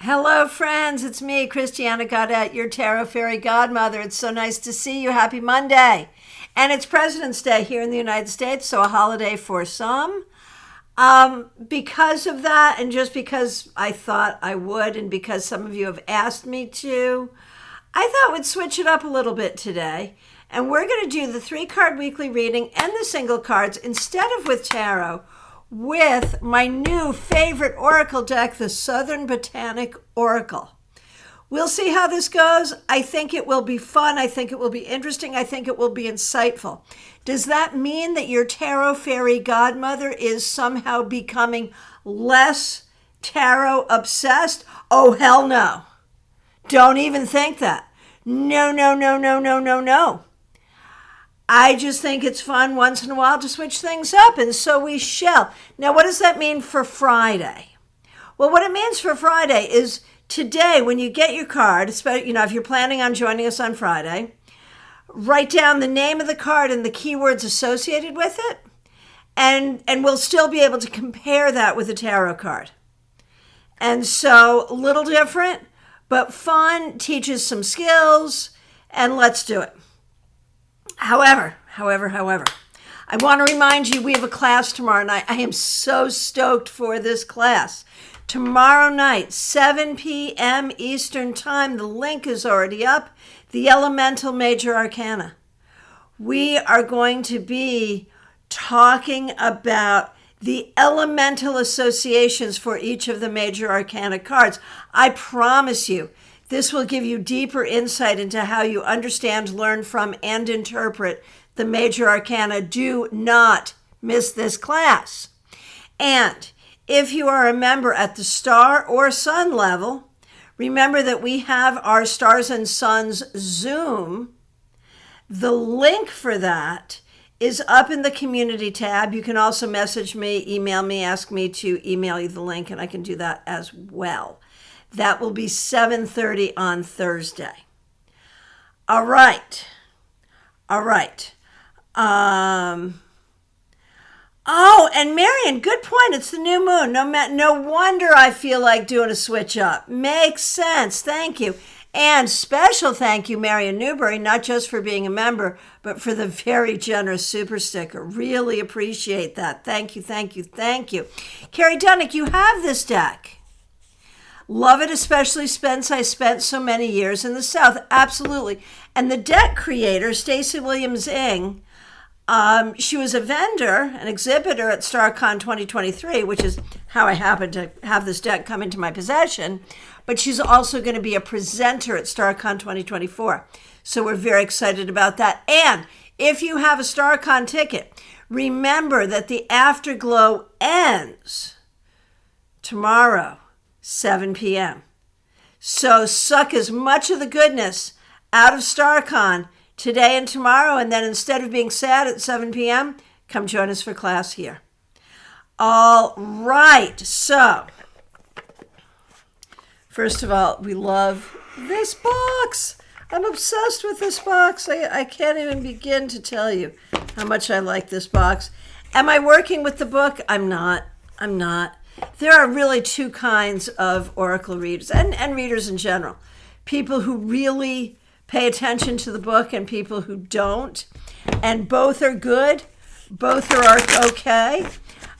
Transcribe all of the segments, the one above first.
Hello, friends. It's me, Christiana Gaudet, your tarot fairy godmother. It's so nice to see you. Happy Monday. And it's President's Day here in the United States, so a holiday for some. Because of that, and just because I thought I would, and because some of you have asked me to, I thought we'd switch it up a little bit today. And we're going to do the 3-card weekly reading and the single cards instead of with tarot, with my new favorite oracle deck, the Southern Botanic Oracle. We'll see how this goes. I think it will be fun. I think it will be interesting. I think it will be insightful. Does that mean that your tarot fairy godmother is somehow becoming less tarot obsessed? Oh, hell no. Don't even think that. No, no, no, no, no, no, no. I just think it's fun once in a while to switch things up, and so we shall. Now, what does that mean for Friday? Well, what it means for Friday is today, when you get your card, if you're planning on joining us on Friday, write down the name of the card and the keywords associated with it, and we'll still be able to compare that with a tarot card. And so, a little different, but fun, teaches some skills, and let's do it. However, I want to remind you we have a class tomorrow night. I am so stoked for this class. Tomorrow night, 7 p.m. Eastern Time, the link is already up, the Elemental Major Arcana. We are going to be talking about the elemental associations for each of the major arcana cards. I promise you, this will give you deeper insight into how you understand, learn from, and interpret the major arcana. Do not miss this class. And if you are a member at the star or sun level, remember that we have our Stars and Suns Zoom. The link for that is up in the community tab. You can also message me, email me, ask me to email you the link, and I can do that as well. That will be 7:30 on Thursday. All right. Oh, and Marion, good point. It's the new moon. No wonder I feel like doing a switch up. Makes sense. Thank you. And special thank you, Marion Newberry, not just for being a member, but for the very generous super sticker. Really appreciate that. Thank you. Carrie Dunnick, you have this deck. Love it, especially since I spent so many years in the South. Absolutely. And the deck creator, Stacey Williams-Ing, she was a vendor, an exhibitor at StarCon 2023, which is how I happened to have this deck come into my possession. But she's also going to be a presenter at StarCon 2024. So we're very excited about that. And if you have a StarCon ticket, remember that the Afterglow ends tomorrow, 7 p.m. So suck as much of the goodness out of StarCon today and tomorrow, and then instead of being sad at 7 p.m., come join us for class here. All right, so first of all, we love this box. I'm obsessed with this box. I can't even begin to tell you how much I like this box. Am I working with the book? I'm not. There are really two kinds of oracle readers and readers in general. People who really pay attention to the book and people who don't. And both are good. Both are okay.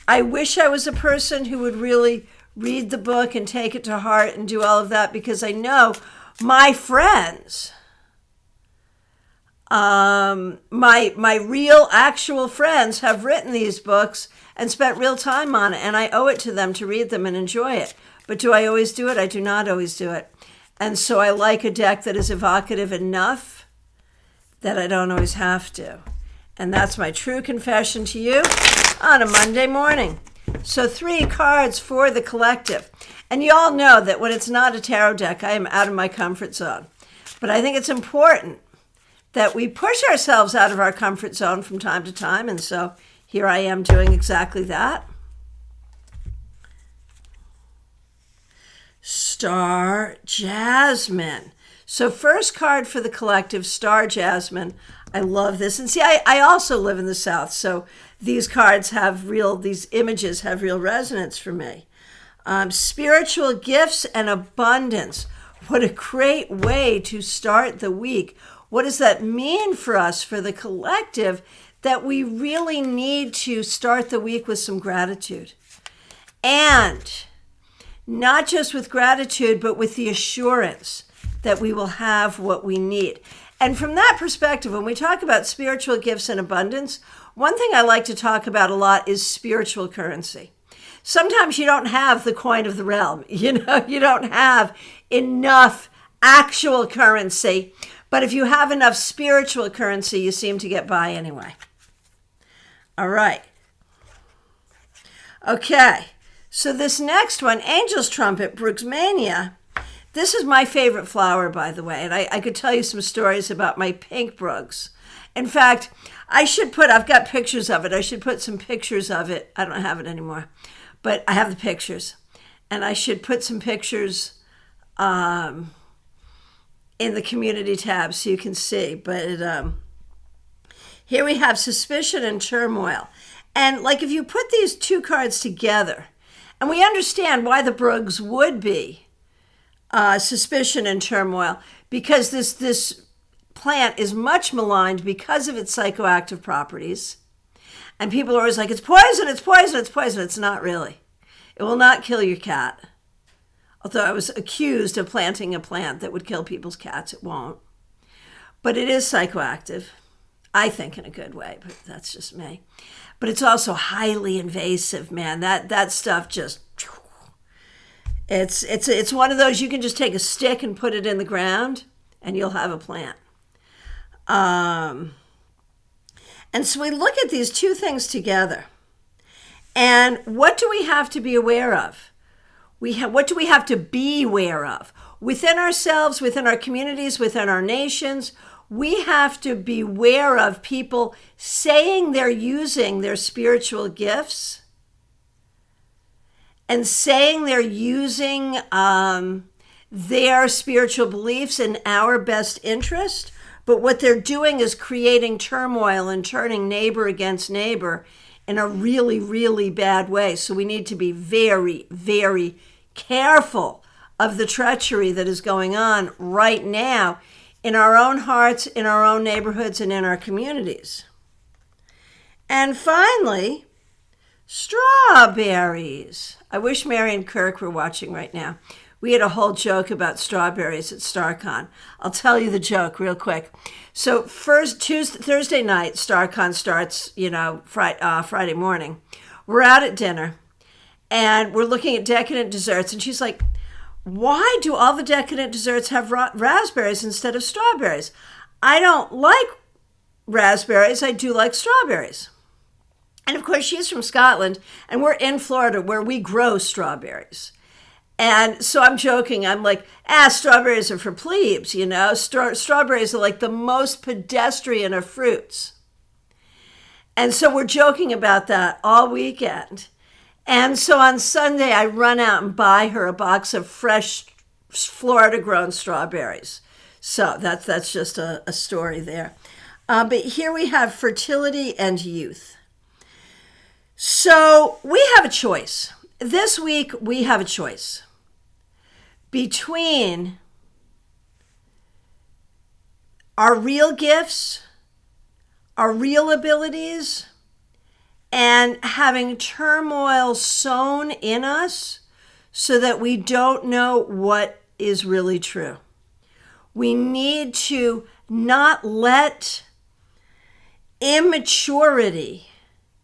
I wish I was a person who would really read the book and take it to heart and do all of that, because I know my friends, my real actual friends have written these books and spent real time on it, and I owe it to them to read them and enjoy it. But do I always do it? I do not always do it. And so I like a deck that is evocative enough that I don't always have to. And that's my true confession to you on a Monday morning. So 3 cards for the collective. And you all know that when it's not a tarot deck, I am out of my comfort zone. But I think it's important that we push ourselves out of our comfort zone from time to time. And so here I am doing exactly that. Star Jasmine. So first card for the collective, Star Jasmine. I love this. And see, I also live in the South, so these cards have these images have real resonance for me. Spiritual gifts and abundance. What a great way to start the week. What does that mean for us, for the collective, that we really need to start the week with some gratitude? And not just with gratitude, but with the assurance that we will have what we need. And from that perspective, when we talk about spiritual gifts and abundance, one thing I like to talk about a lot is spiritual currency. Sometimes you don't have the coin of the realm. You don't have enough actual currency. But if you have enough spiritual currency, you seem to get by anyway. All right. Okay. So this next one, Angel's Trumpet, Brooksmania. This is my favorite flower, by the way. And I could tell you some stories about my pink Brooks. In fact, I've got pictures of it. I should put some pictures of it. I don't have it anymore. But I have the pictures, and I should put some pictures in the community tab so you can see. But here we have suspicion and turmoil. And like if you put these two cards together, and we understand why the Brooks would be suspicion and turmoil, because this plant is much maligned because of its psychoactive properties. And people are always like, it's poison, it's poison, it's poison. It's not really. It will not kill your cat. Although I was accused of planting a plant that would kill people's cats, it won't. But it is psychoactive, I think in a good way, but that's just me. But it's also highly invasive, man. That stuff just, it's one of those you can just take a stick and put it in the ground and you'll have a plant. And so we look at these two things together. And what do we have to be aware of? What do we have to be aware of? Within ourselves, within our communities, within our nations, we have to beware of people saying they're using their spiritual gifts and saying they're using their spiritual beliefs in our best interest. But what they're doing is creating turmoil and turning neighbor against neighbor in a really, really bad way. So we need to be very, very careful of the treachery that is going on right now in our own hearts, in our own neighborhoods, and in our communities. And finally, strawberries. I wish Mary and Kirk were watching right now. We had a whole joke about strawberries at StarCon. I'll tell you the joke real quick. So Thursday night, StarCon starts, Friday morning. We're out at dinner, and we're looking at decadent desserts, and she's like, why do all the decadent desserts have raspberries instead of strawberries? I don't like raspberries. I do like strawberries. And of course, she's from Scotland, and we're in Florida where we grow strawberries. And so I'm joking. I'm like, strawberries are for plebes, Strawberries are like the most pedestrian of fruits. And so we're joking about that all weekend. And so on Sunday, I run out and buy her a box of fresh Florida-grown strawberries. So that's just a story there. But here we have fertility and youth. So we have a choice. This week, we have a choice between our real gifts, our real abilities, and having turmoil sown in us so that we don't know what is really true. We need to not let immaturity,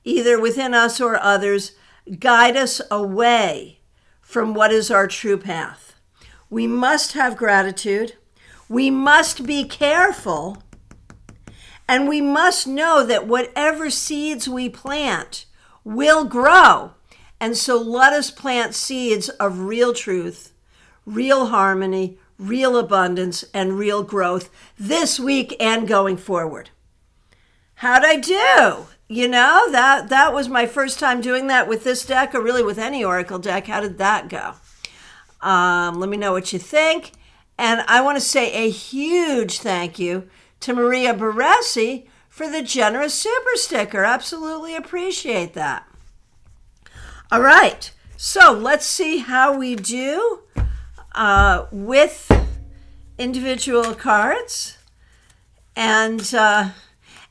either within us or others, guide us away from what is our true path. We must have gratitude. We must be careful. And we must know that whatever seeds we plant will grow. And so let us plant seeds of real truth, real harmony, real abundance, and real growth this week and going forward. How'd I do? That was my first time doing that with this deck, or really with any Oracle deck. How did that go? Let me know what you think. And I want to say a huge thank you to Maria Baresi for the generous super sticker. Absolutely appreciate that. All right. So let's see how we do with individual cards. And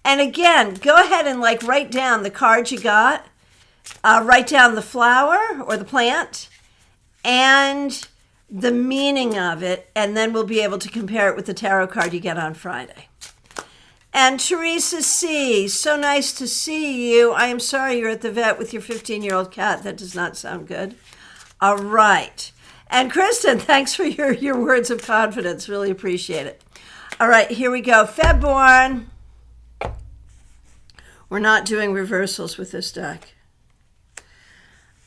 again, go ahead and like write down the card you got. Write down the flower or the plant and the meaning of it, and then we'll be able to compare it with the tarot card you get on Friday. And Teresa C., so nice to see you. I am sorry you're at the vet with your 15-year-old cat. That does not sound good. All right. And Kristen, thanks for your words of confidence. Really appreciate it. All right, here we go. Febborn. We're not doing reversals with this deck.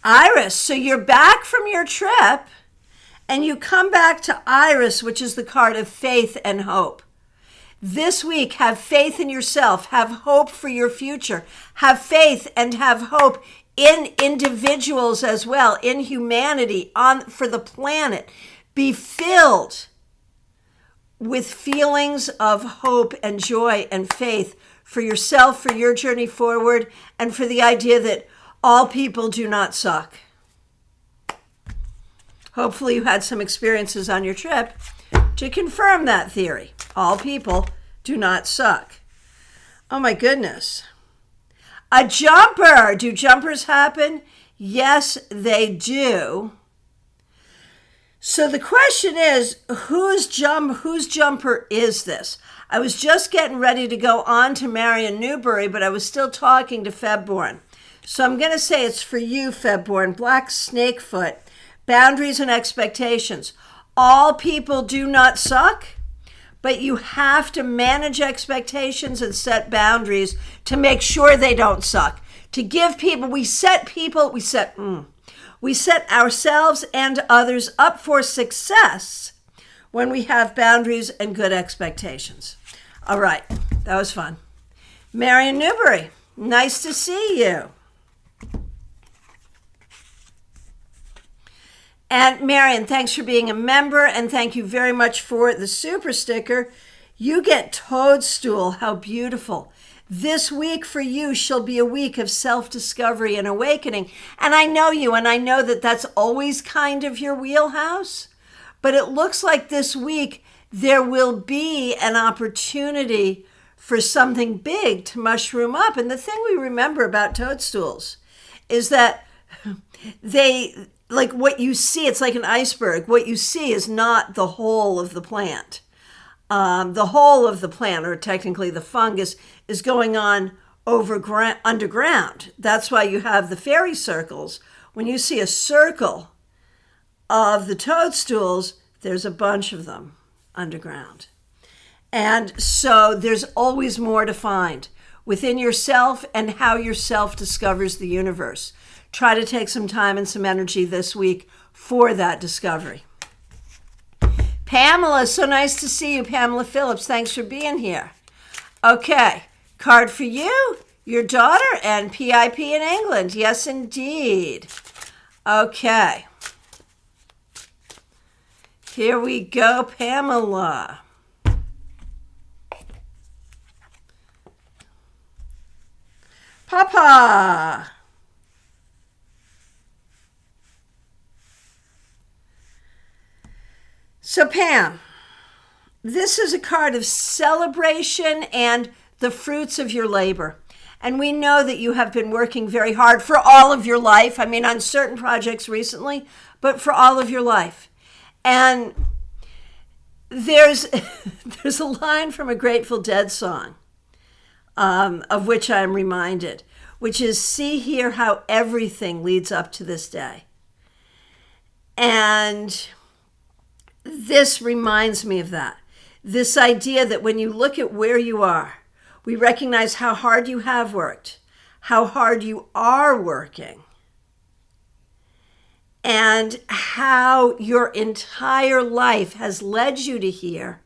Iris, so you're back from your trip, and you come back to Iris, which is the card of faith and hope. This week, have faith in yourself, have hope for your future, have faith and have hope in individuals as well, in humanity, for the planet. Be filled with feelings of hope and joy and faith for yourself, for your journey forward, and for the idea that all people do not suck. Hopefully you had some experiences on your trip to confirm that theory. All people do not suck. Oh my goodness. A jumper. Do jumpers happen? Yes, they do. So the question is, whose jumper is this? I was just getting ready to go on to Marion Newbury, but I was still talking to Febborn. So I'm going to say it's for you, Febborn. Black Snakefoot. Boundaries and expectations. All people do not suck, but you have to manage expectations and set boundaries to make sure they don't suck. To give people, we set ourselves and others up for success when we have boundaries and good expectations. All right, that was fun. Marion Newbury, nice to see you. And Marion, thanks for being a member, and thank you very much for the super sticker. You get Toadstool. How beautiful. This week for you shall be a week of self-discovery and awakening. And I know you, and I know that that's always kind of your wheelhouse. But it looks like this week there will be an opportunity for something big to mushroom up. And the thing we remember about toadstools is that like what you see, it's like an iceberg. What you see is not the whole of the plant. The whole of the plant, or technically the fungus, is going on underground. That's why you have the fairy circles. When you see a circle of the toadstools, there's a bunch of them underground. And so there's always more to find within yourself and how yourself discovers the universe. Try to take some time and some energy this week for that discovery. Pamela, so nice to see you, Pamela Phillips. Thanks for being here. Okay, card for you, your daughter, and PIP in England. Yes, indeed. Okay. Here we go, Pamela. Papa. So Pam, this is a card of celebration and the fruits of your labor. And we know that you have been working very hard for all of your life. I mean, on certain projects recently, but for all of your life. And there's a line from a Grateful Dead song, of which I'm reminded, which is, see here how everything leads up to this day. And this reminds me of that. This idea that when you look at where you are, we recognize how hard you have worked, how hard you are working, and how your entire life has led you to here,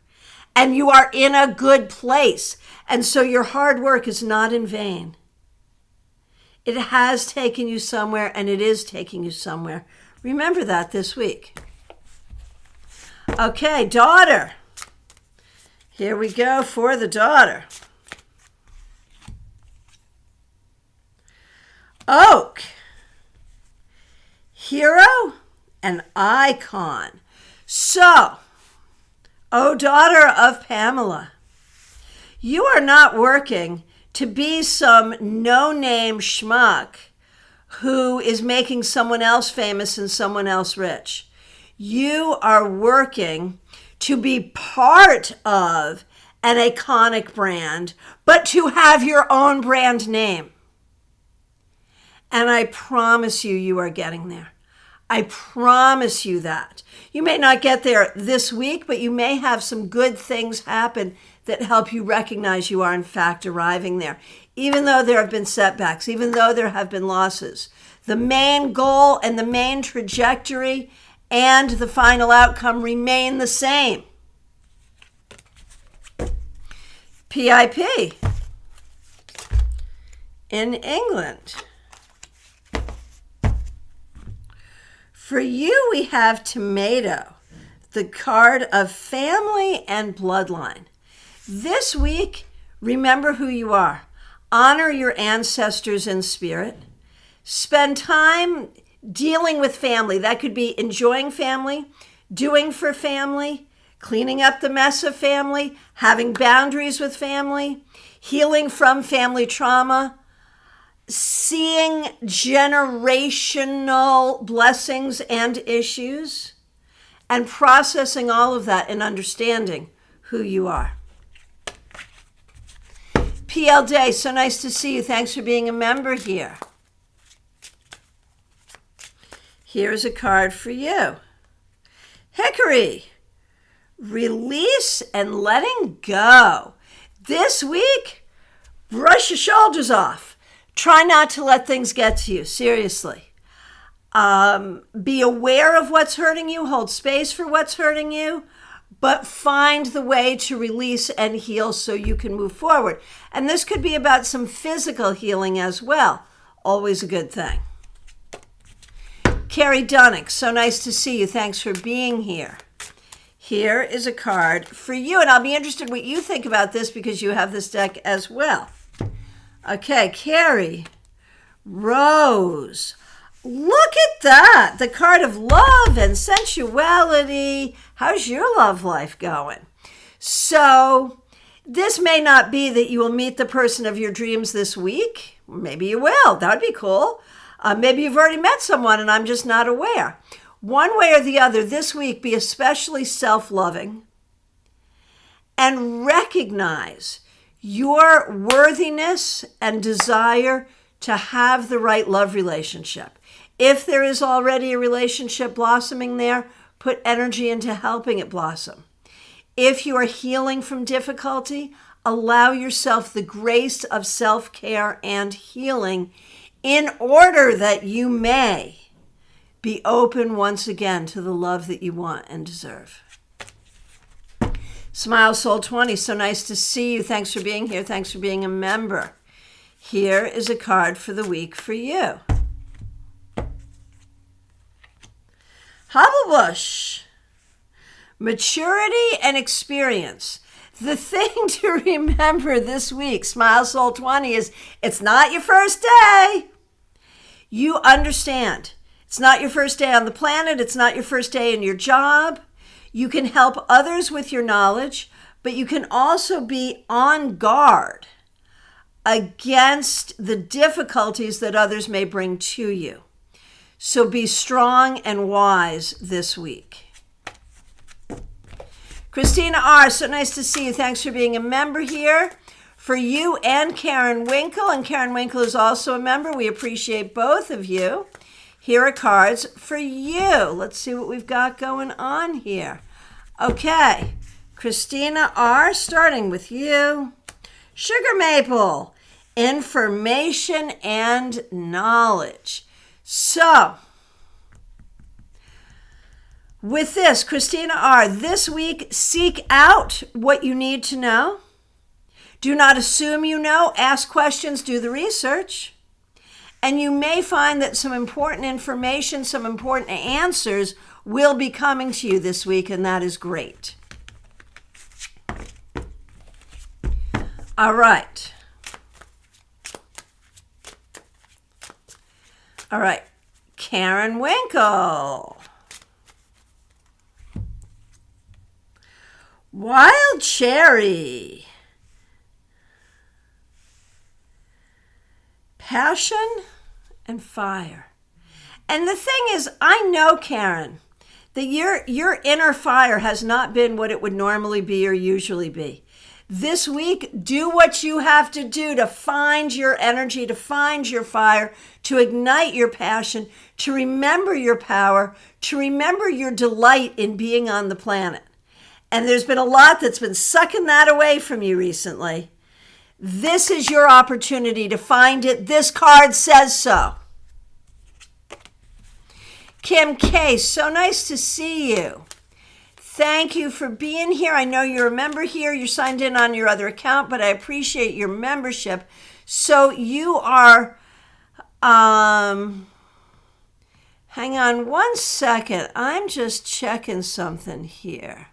and you are in a good place. And so your hard work is not in vain. It has taken you somewhere, and it is taking you somewhere. Remember that this week. Okay, daughter. Here we go for the daughter. Oak. hero, and icon. So, oh, daughter of Pamela, you are not working to be some no-name schmuck who is making someone else famous and someone else rich. You are working to be part of an iconic brand, but to have your own brand name. And I promise you, you are getting there. I promise you that. You may not get there this week, but you may have some good things happen that help you recognize you are in fact arriving there. Even though there have been setbacks, even though there have been losses, the main goal and the main trajectory and the final outcome remain the same. PIP in England. For you, we have tomato, the card of family and bloodline. This week, remember who you are. Honor your ancestors in spirit. Spend time dealing with family. That could be enjoying family, doing for family, cleaning up the mess of family, having boundaries with family, healing from family trauma, seeing generational blessings and issues, and processing all of that and understanding who you are. PL Day, so nice to see you. Thanks for being a member here. Here's a card for you. Hickory, release and letting go. This week, brush your shoulders off. Try not to let things get to you, seriously. Be aware of what's hurting you, hold space for what's hurting you, but find the way to release and heal so you can move forward. And this could be about some physical healing as well. Always a good thing. Carrie Dunnick, so nice to see you. Thanks for being here. Here is a card for you, and I'll be interested what you think about this because you have this deck as well. Okay, Carrie, Rose. Look at that, the card of love and sensuality. How's your love life going? So this may not be that you will meet the person of your dreams this week. Maybe you will. That would be cool. Maybe you've already met someone and I'm just not aware. One way or the other, this week, be especially self-loving and recognize your worthiness and desire to have the right love relationship. If there is already a relationship blossoming there, put energy into helping it blossom. If you are healing from difficulty, allow yourself the grace of self-care and healing in order that you may be open once again to the love that you want and deserve. Smile Soul 20, so nice to see you. Thanks for being here. Thanks for being a member. Here is a card for the week for you. Hobblebush, maturity and experience. The thing to remember this week, Smile Soul 20, is it's not your first day. You understand. It's not your first day on the planet. It's not your first day in your job. You can help others with your knowledge, but you can also be on guard against the difficulties that others may bring to you. So be strong and wise this week. Christina R., so nice to see you. Thanks for being a member here. For you and Karen Winkle, and Karen Winkle is also a member. We appreciate both of you. Here are cards for you. Let's see what we've got going on here. Okay, Christina R., starting with you. Sugar Maple, information and knowledge. So, with this, Christina R., this week, seek out what you need to know. Do not assume you know. Ask questions, do the research. And you may find that some important information, some important answers will be coming to you this week, and that is great. All right. All right. Karen Winkle. Wild Cherry. Passion and fire. And the thing is, I know, Karen, that your inner fire has not been what it would normally be or usually be. This week, do what you have to do to find your energy, to find your fire, to ignite your passion, to remember your power, to remember your delight in being on the planet. And there's been a lot that's been sucking that away from you recently. This is your opportunity to find it. This card says so. Kim K, so nice to see you. Thank you for being here. I know you're a member here. You're signed in on your other account, but I appreciate your membership. So you are, hang on one second. I'm just checking something here.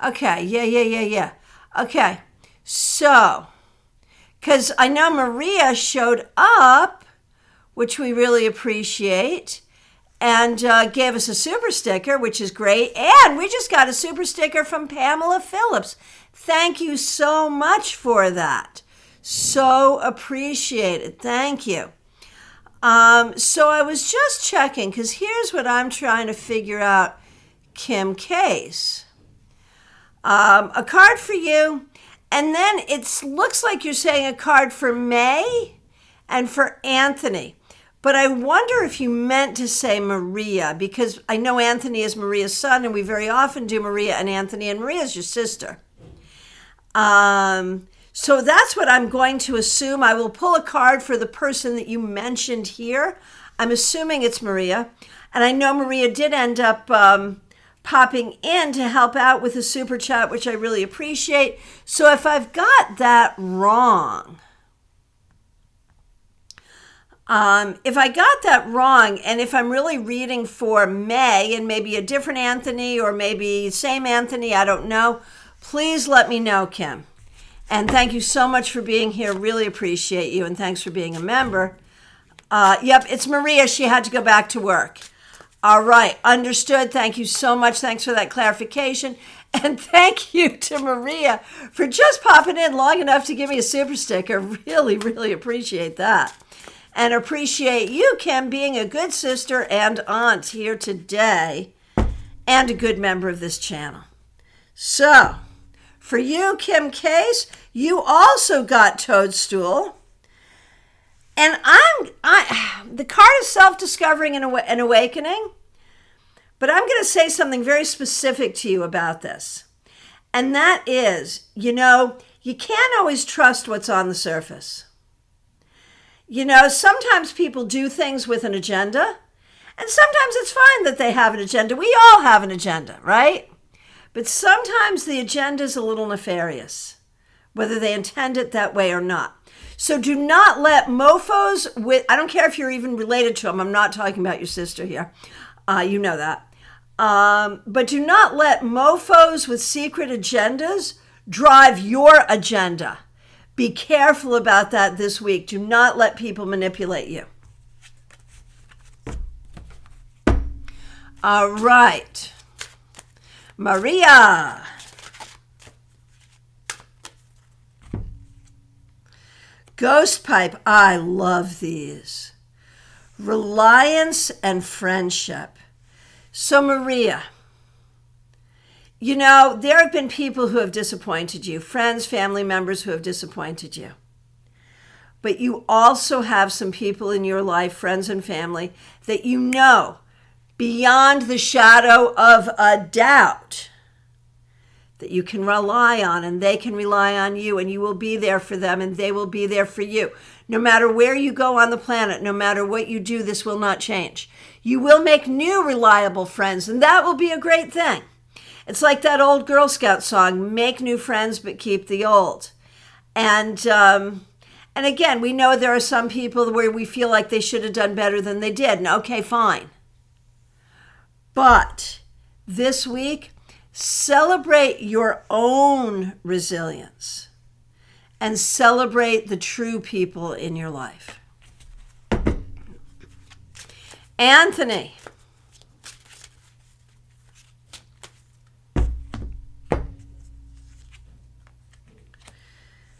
Okay, yeah. Okay, so, because I know Maria showed up, which we really appreciate, and gave us a super sticker, which is great. And we just got a super sticker from Pamela Phillips. Thank you so much for that. So appreciated. Thank you. So I was just checking, because here's what I'm trying to figure out, Kim Case. A card for you, and then it looks like you're saying a card for May and for Anthony. But I wonder if you meant to say Maria, because I know Anthony is Maria's son, and we very often do Maria and Anthony, and Maria's your sister. So that's what I'm going to assume. I will pull a card for the person that you mentioned here. I'm assuming it's Maria. And I know Maria did end up popping in to help out with a super chat, which I really appreciate. So if I've got that wrong, and if I'm really reading for May and maybe a different Anthony or maybe same Anthony, I don't know, please let me know, Kim. And thank you so much for being here. Really appreciate you. And thanks for being a member. Yep, it's Maria. She had to go back to work. All right, understood. Thank you so much. Thanks for that clarification. And thank you to Maria for just popping in long enough to give me a super sticker. Really, really appreciate that. And appreciate you, Kim, being a good sister and aunt here today and a good member of this channel. So, for you, Kim Case, you also got Toadstool. And the card is self-discovering and awakening, but I'm going to say something very specific to you about this. And that is, you can't always trust what's on the surface. Sometimes people do things with an agenda, and sometimes it's fine that they have an agenda. We all have an agenda, right? But sometimes the agenda is a little nefarious, whether they intend it that way or not. So do not let mofos I don't care if you're even related to them. I'm not talking about your sister here. You know that. But do not let mofos with secret agendas drive your agenda. Be careful about that this week. Do not let people manipulate you. All right. Maria. Ghost Pipe. I love these. Reliance and friendship. So Maria, there have been people who have disappointed you, friends, family members who have disappointed you. But you also have some people in your life, friends and family, that beyond the shadow of a doubt that you can rely on, and they can rely on you, and you will be there for them, and they will be there for you. No matter where you go on the planet, no matter what you do, this will not change. You will make new reliable friends, and that will be a great thing. It's like that old Girl Scout song, make new friends, but keep the old. And again, we know there are some people where we feel like they should have done better than they did. And okay, fine. But this week, celebrate your own resilience and celebrate the true people in your life. Anthony.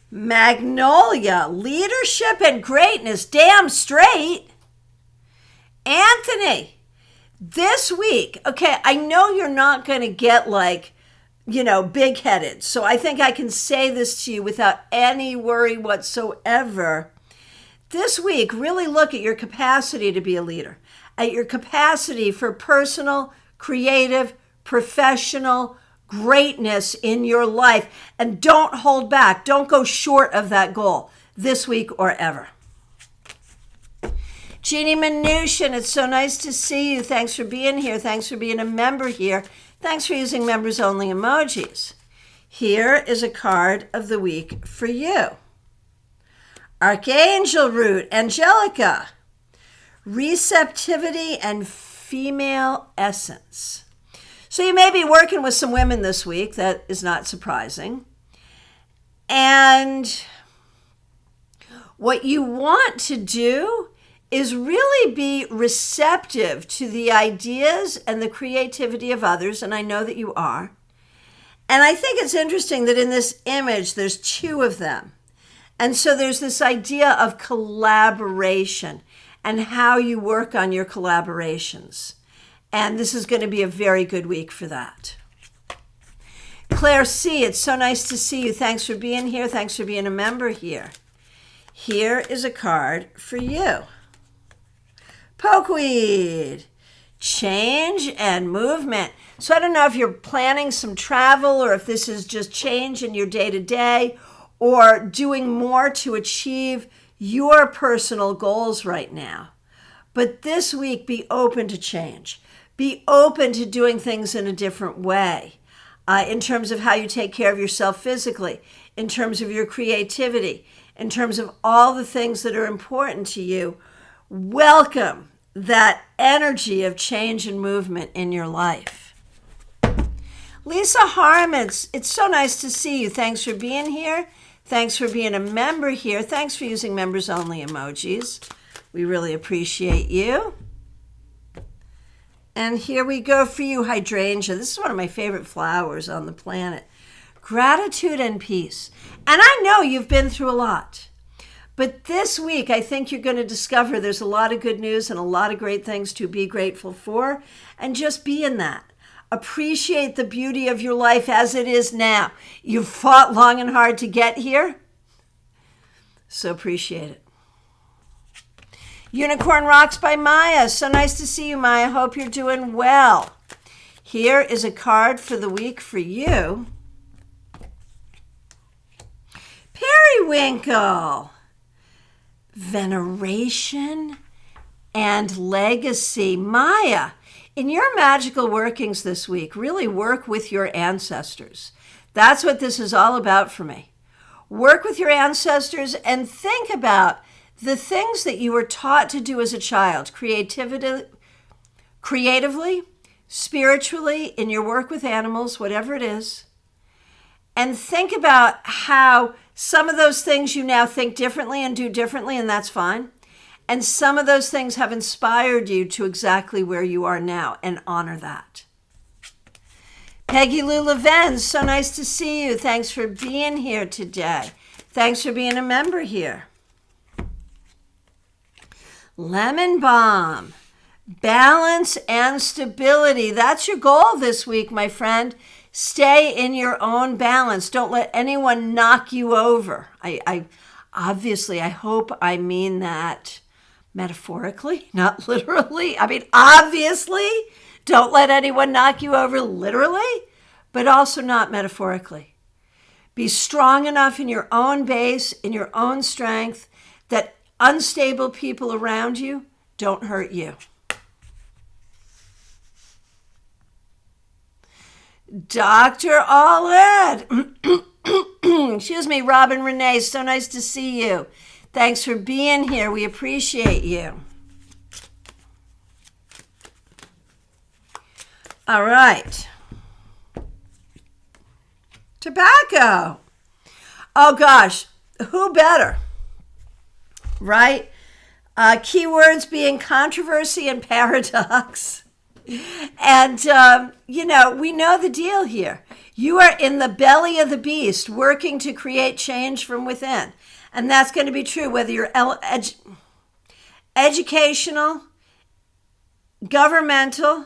Magnolia, leadership and greatness, damn straight. Anthony, this week, okay, I know you're not going to get big-headed. So I think I can say this to you without any worry whatsoever. This week, really look at your capacity to be a leader, at your capacity for personal, creative, professional greatness in your life, and don't hold back. Don't go short of that goal this week or ever. Jeannie Mnuchin, it's so nice to see you. Thanks for being here. Thanks for being a member here. Thanks for using members-only emojis. Here is a card of the week for you. Archangel root, Angelica, receptivity and female essence. So you may be working with some women this week. That is not surprising. And what you want to do is really be receptive to the ideas and the creativity of others, and I know that you are. And I think it's interesting that in this image, there's two of them. And so there's this idea of collaboration and how you work on your collaborations. And this is going to be a very good week for that. Claire C., it's so nice to see you. Thanks for being here. Thanks for being a member here. Here is a card for you. Pokeweed, change and movement. So I don't know if you're planning some travel or if this is just change in your day-to-day or doing more to achieve your personal goals right now. But this week, be open to change. Be open to doing things in a different way in terms of how you take care of yourself physically, in terms of your creativity, in terms of all the things that are important to you. Welcome that energy of change and movement in your life. Lisa Harmon, it's so nice to see you. Thanks for being here. Thanks for being a member here. Thanks for using members-only emojis. We really appreciate you. And here we go for you, hydrangea. This is one of my favorite flowers on the planet. Gratitude and peace. And I know you've been through a lot. But this week, I think you're going to discover there's a lot of good news and a lot of great things to be grateful for. And just be in that. Appreciate the beauty of your life as it is now. You've fought long and hard to get here. So appreciate it. Unicorn Rocks by Maya. So nice to see you, Maya. Hope you're doing well. Here is a card for the week for you. Periwinkle. Veneration and legacy. Maya, in your magical workings this week, really work with your ancestors. That's what this is all about for me. Work with your ancestors and think about the things that you were taught to do as a child, creatively, spiritually, in your work with animals, whatever it is. And think about how some of those things you now think differently and do differently, and that's fine. And some of those things have inspired you to exactly where you are now, and honor that. Peggy Lou Levens, so nice to see you. Thanks for being here today. Thanks for being a member here. Lemon Balm, balance and stability. That's your goal this week, my friend. Stay in your own balance. Don't let anyone knock you over. I obviously, I hope I mean that metaphorically, not literally. I mean, obviously, don't let anyone knock you over literally, but also not metaphorically. Be strong enough in your own base, in your own strength, that unstable people around you don't hurt you. Dr. Allred. Excuse me, Robin Renee. So nice to see you. Thanks for being here. We appreciate you. All right. Tobacco. Oh, gosh. Who better? Right? Keywords being controversy and paradox. And, we know the deal here. You are in the belly of the beast, working to create change from within. And that's going to be true whether you're educational, governmental,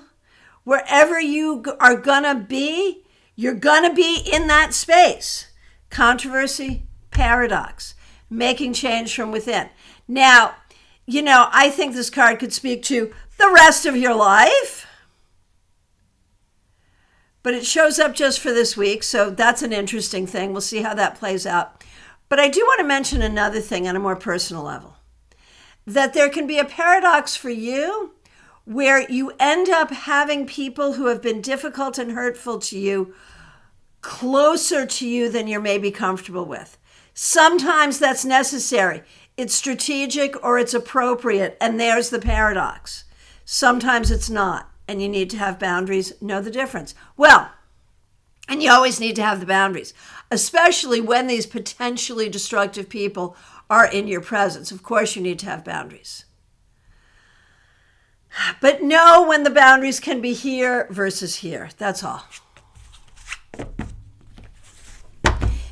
wherever you are going to be, you're going to be in that space. Controversy, paradox, making change from within. Now, I think this card could speak to the rest of your life, but it shows up just for this week, so that's an interesting thing. We'll see how that plays out. But I do want to mention another thing on a more personal level, that there can be a paradox for you where you end up having people who have been difficult and hurtful to you closer to you than you're maybe comfortable with. Sometimes that's necessary. It's strategic or it's appropriate, and there's the paradox. Sometimes it's not, and you need to have boundaries, know the difference. Well, and you always need to have the boundaries, especially when these potentially destructive people are in your presence. Of course, you need to have boundaries. But know when the boundaries can be here versus here. That's all.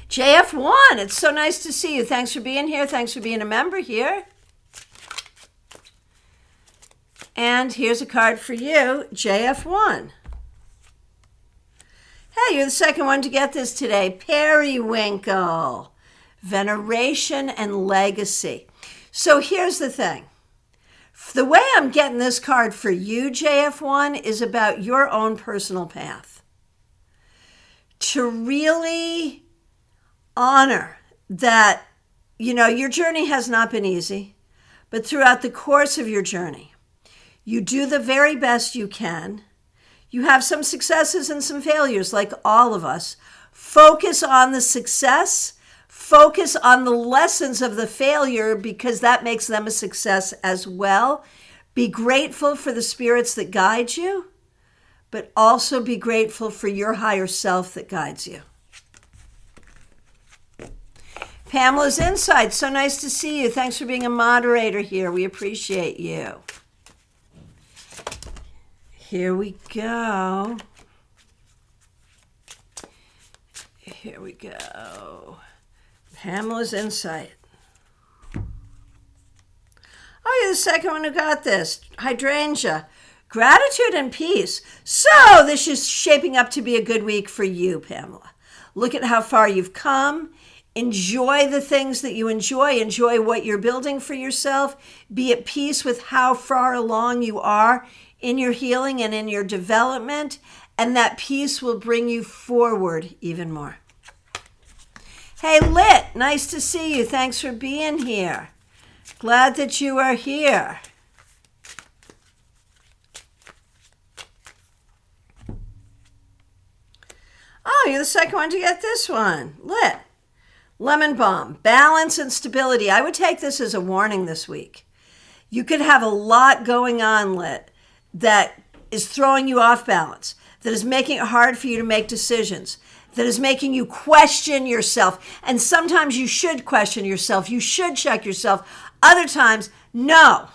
JF1, it's so nice to see you. Thanks for being here. Thanks for being a member here. And here's a card for you, JF1. Hey, you're the second one to get this today. Periwinkle, veneration and legacy. So here's the thing. The way I'm getting this card for you, JF1, is about your own personal path. To really honor that, your journey has not been easy, but throughout the course of your journey, you do the very best you can. You have some successes and some failures, like all of us. Focus on the success. Focus on the lessons of the failure, because that makes them a success as well. Be grateful for the spirits that guide you, but also be grateful for your higher self that guides you. Pamela's Insight, so nice to see you. Thanks for being a moderator here. We appreciate you. Here we go. Here we go. Pamela's Insight. Oh, you're the second one who got this. Hydrangea. Gratitude and peace. So this is shaping up to be a good week for you, Pamela. Look at how far you've come. Enjoy the things that you enjoy. Enjoy what you're building for yourself. Be at peace with how far along you are in your healing and in your development. And that peace will bring you forward even more. Hey, Lit, nice to see you. Thanks for being here. Glad that you are here. Oh, you're the second one to get this one. Lit. Lemon Balm, balance and stability. I would take this as a warning this week. You could have a lot going on, Lit, that is throwing you off balance, that is making it hard for you to make decisions, that is making you question yourself. And sometimes you should question yourself. You should check yourself. Other times, no.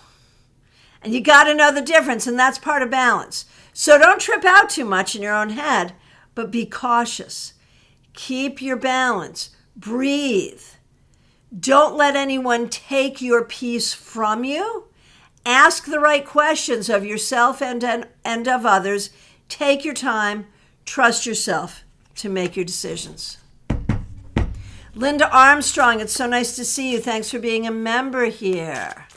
And you got to know the difference, and that's part of balance. So don't trip out too much in your own head, but be cautious. Keep your balance. Breathe. Don't let anyone take your peace from you. Ask the right questions of yourself and of others. Take your time. Trust yourself to make your decisions. Linda Armstrong, it's so nice to see you. Thanks for being a member here.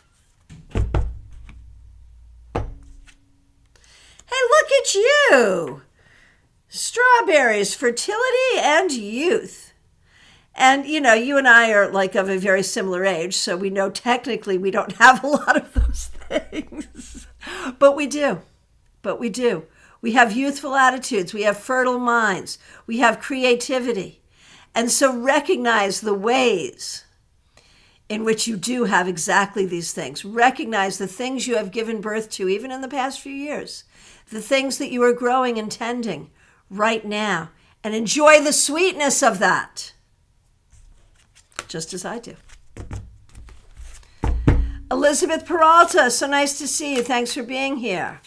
Hey, look at you. Strawberries, fertility and youth. And, you and I are like of a very similar age, so we know technically we don't have a lot of those things. But we do. We have youthful attitudes. We have fertile minds. We have creativity. And so recognize the ways in which you do have exactly these things. Recognize the things you have given birth to, even in the past few years. The things that you are growing and tending right now. And enjoy the sweetness of that. Just as I do. Elizabeth Peralta, so nice to see you. Thanks for being here.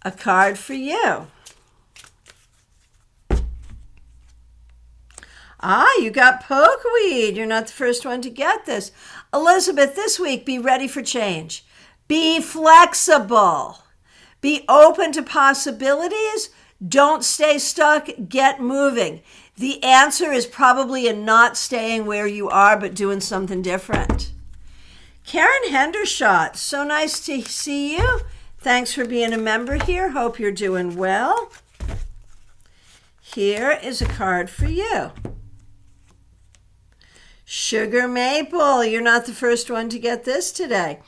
A card for you. You got pokeweed. You're not the first one to get this. Elizabeth, this week, be ready for change. Be flexible. Be open to possibilities. Don't stay stuck. Get moving. The answer is probably in not staying where you are, but doing something different. Karen Hendershot, so nice to see you. Thanks for being a member here. Hope you're doing well. Here is a card for you. Sugar Maple, you're not the first one to get this today.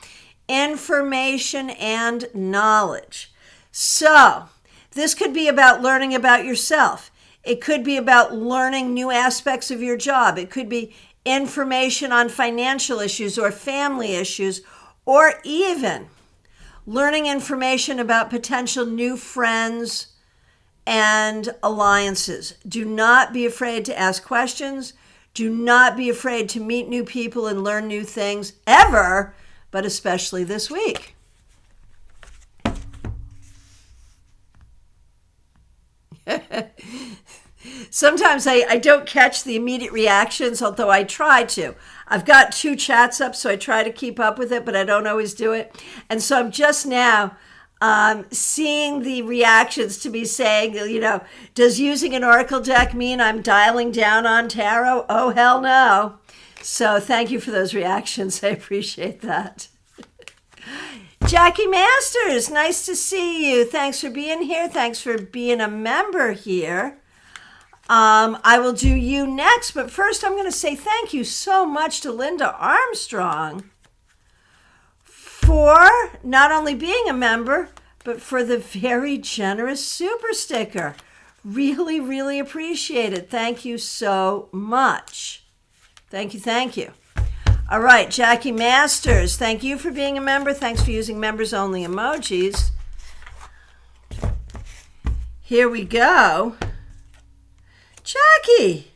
Information and knowledge. So, this could be about learning about yourself. It could be about learning new aspects of your job. It could be information on financial issues or family issues, or even learning information about potential new friends and alliances. Do not be afraid to ask questions. Do not be afraid to meet new people and learn new things ever, but especially this week. Sometimes I don't catch the immediate reactions, although I try to. I've got 2 chats up, so I try to keep up with it, but I don't always do it. And so I'm just now seeing the reactions to me saying, does using an oracle deck mean I'm dialing down on tarot? Oh, hell no. So thank you for those reactions. I appreciate that. Jackie Masters, nice to see you. Thanks for being here. Thanks for being a member here. I will do you next, but first I'm going to say thank you so much to Linda Armstrong for not only being a member, but for the very generous super sticker. Really, really appreciate it. Thank you so much. Thank you, thank you. All right, Jackie Masters, thank you for being a member. Thanks for using members-only emojis. Here we go. Jackie,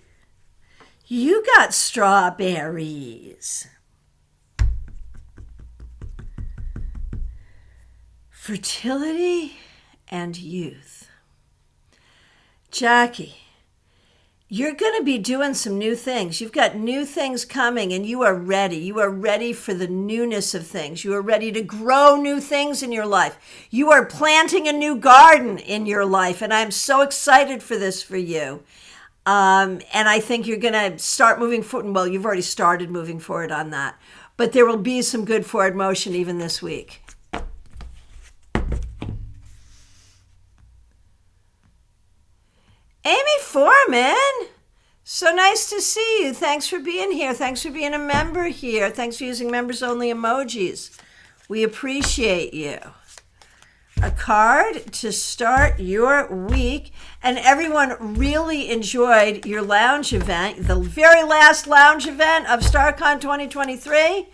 you got strawberries. Fertility and youth. Jackie, you're going to be doing some new things. You've got new things coming and you are ready. You are ready for the newness of things. You are ready to grow new things in your life. You are planting a new garden in your life, and I'm so excited for this for you. And I think you're going to start moving forward. Well, you've already started moving forward on that, but there will be some good forward motion even this week. Amy Foreman, so nice to see you. Thanks for being here. Thanks for being a member here. Thanks for using members-only emojis. We appreciate you. A card to start your week. And everyone really enjoyed your lounge event, the very last lounge event of StarCon 2023.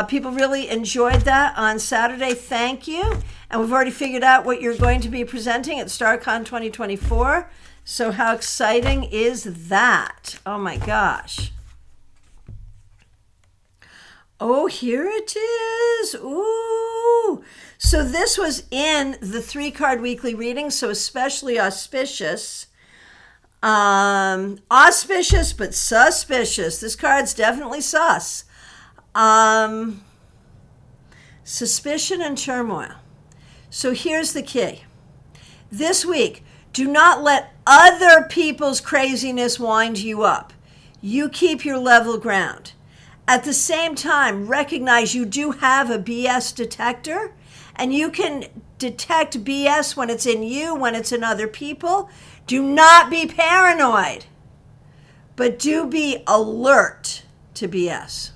People really enjoyed that on Saturday. Thank you. And we've already figured out what you're going to be presenting at StarCon 2024. So how exciting is that? Oh my gosh. Oh, here it is. Ooh. So this was in the 3-card weekly reading, so especially auspicious. Auspicious, but suspicious. This card's definitely sus. Suspicion and turmoil. So here's the key. This week, do not let other people's craziness wind you up. You keep your level ground. At the same time, recognize you do have a BS detector, and you can detect BS when it's in you, when it's in other people. Do not be paranoid, but do be alert to BS.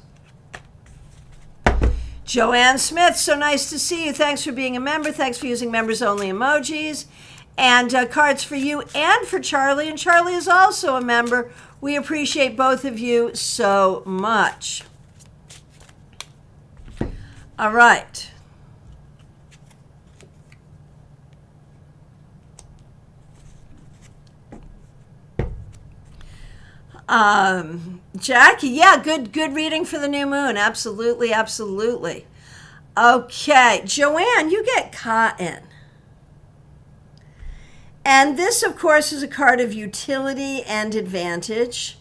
Joanne Smith, so nice to see you. Thanks for being a member. Thanks for using members-only emojis. And cards for you and for Charlie. And Charlie is also a member. We appreciate both of you so much. All right. Jackie, yeah, good reading for the new moon. Absolutely, absolutely. Okay, Joanne, you get cotton. And this, of course, is a card of utility and advantage.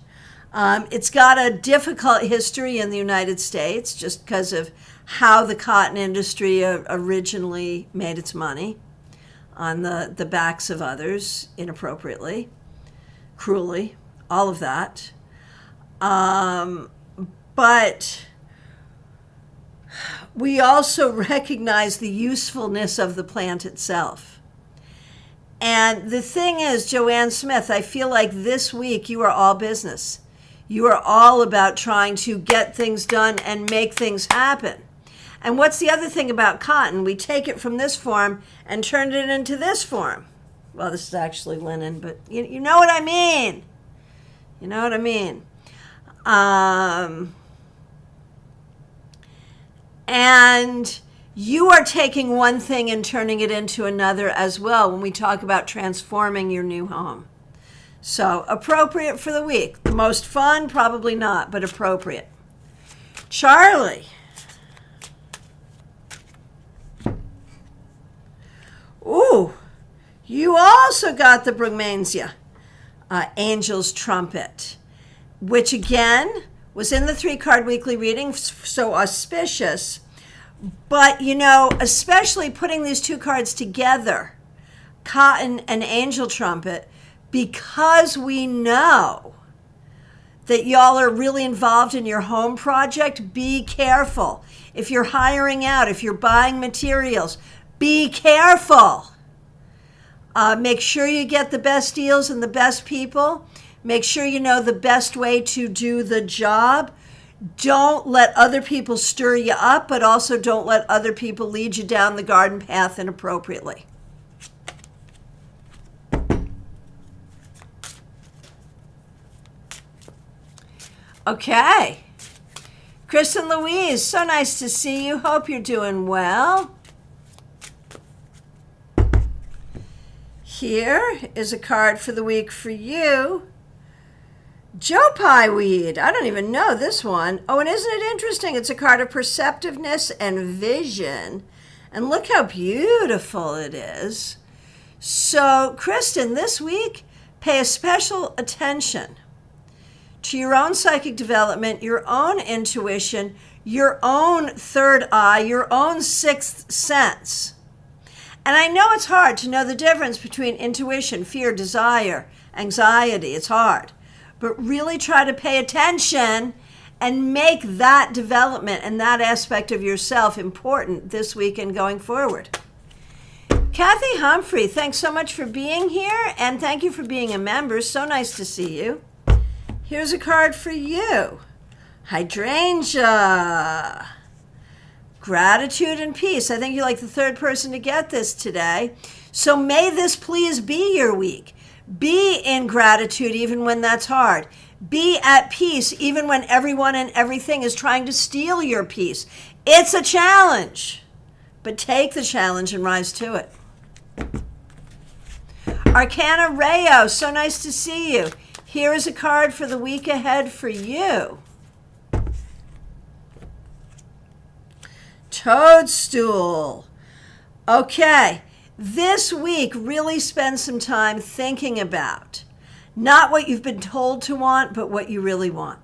It's got a difficult history in the United States just because of how the cotton industry originally made its money on the backs of others inappropriately, cruelly, all of that. But we also recognize the usefulness of the plant itself. And the thing is, Joanne Smith, I feel like this week you are all business. You are all about trying to get things done and make things happen. And what's the other thing about cotton? We take it from this form and turn it into this form. Well, this is actually linen, but you know what I mean. You know what I mean. And you are taking one thing and turning it into another as well when we talk about transforming your new home. So appropriate for the week. The most fun, probably not, but appropriate. Charlie. Ooh, you also got the Brugmansia Angel's Trumpet, which again was in the 3-card weekly reading, so auspicious. But, especially putting these 2 cards together, Cotton and Angel Trumpet, because we know that y'all are really involved in your home project, be careful. If you're hiring out, if you're buying materials, be careful. Make sure you get the best deals and the best people. Make sure you know the best way to do the job. Don't let other people stir you up, but also don't let other people lead you down the garden path inappropriately. Okay. Kristen Louise, so nice to see you. Hope you're doing well. Here is a card for the week for you. Joe Pie Weed. I don't even know this one. Oh, and isn't it interesting? It's a card of perceptiveness and vision. And look how beautiful it is. So, Kristen, this week, pay a special attention to your own psychic development, your own intuition, your own third eye, your own sixth sense. And I know it's hard to know the difference between intuition, fear, desire, anxiety. It's hard. But really try to pay attention and make that development and that aspect of yourself important this week and going forward. Kathy Humphrey, thanks so much for being here, and thank you for being a member. So nice to see you. Here's a card for you. Hydrangea. Gratitude and peace. I think you're like the third person to get this today. So may this please be your week. Be in gratitude even when that's hard. Be at peace even when everyone and everything is trying to steal your peace. It's a challenge, but take the challenge and rise to it. Arcana Rayo, so nice to see you. Here is a card for the week ahead for you. Toadstool. Okay. This week, really spend some time thinking about not what you've been told to want, but what you really want.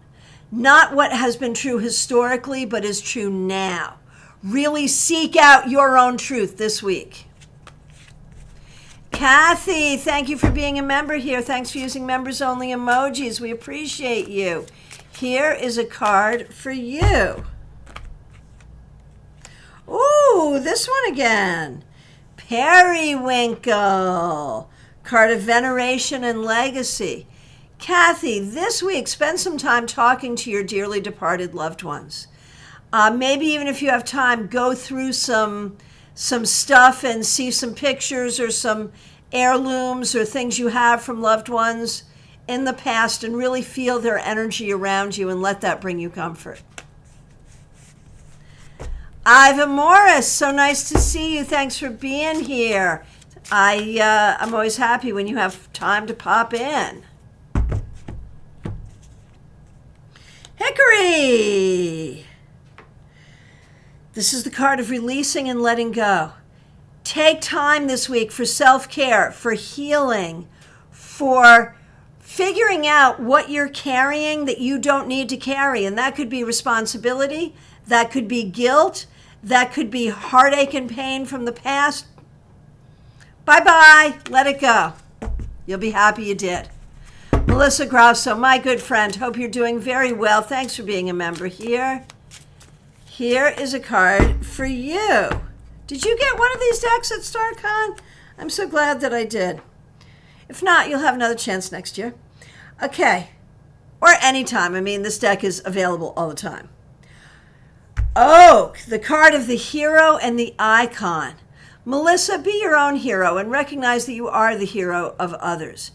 Not what has been true historically, but is true now. Really seek out your own truth this week. Kathy, thank you for being a member here. Thanks for using members only emojis. We appreciate you. Here is a card for you. Ooh, this one again. Periwinkle, card of veneration and legacy. Kathy, this week, spend some time talking to your dearly departed loved ones. Maybe even if you have time, go through some stuff and see some pictures or some heirlooms or things you have from loved ones in the past and really feel their energy around you and let that bring you comfort. Iva Morris, so nice to see you. Thanks for being here. I'm always happy when you have time to pop in. Mercury. This is the card of releasing and letting go. Take time this week for self-care, for healing, for figuring out what you're carrying that you don't need to carry. And that could be responsibility, that could be guilt, that could be heartache and pain from the past. Bye-bye. Let it go. You'll be happy you did. Melissa Grosso, my good friend, hope you're doing very well. Thanks for being a member here. Here is a card for you. Did you get one of these decks at StarCon? I'm so glad that I did. If not, you'll have another chance next year. Okay. Or anytime. I mean, this deck is available all the time. Oak, the card of the hero and the icon. Melissa, be your own hero and recognize that you are the hero of others.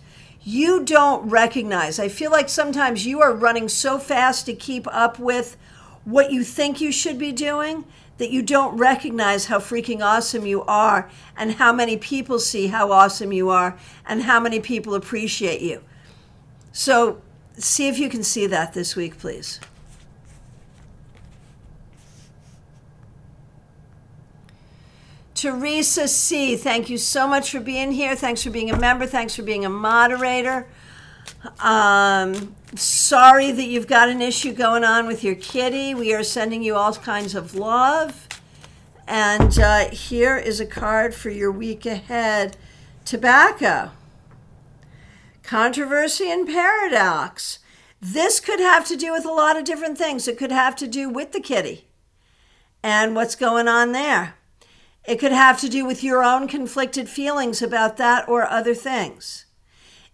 You don't recognize. I feel like sometimes you are running so fast to keep up with what you think you should be doing that you don't recognize how freaking awesome you are and how many people see how awesome you are and how many people appreciate you. So see if you can see that this week, please. Teresa C., thank you so much for being here. Thanks for being a member. Thanks for being a moderator. Sorry that you've got an issue going on with your kitty. We are sending you all kinds of love. And here is a card for your week ahead. Tobacco. Controversy and paradox. This could have to do with a lot of different things. It could have to do with the kitty and what's going on there. It could have to do with your own conflicted feelings about that or other things.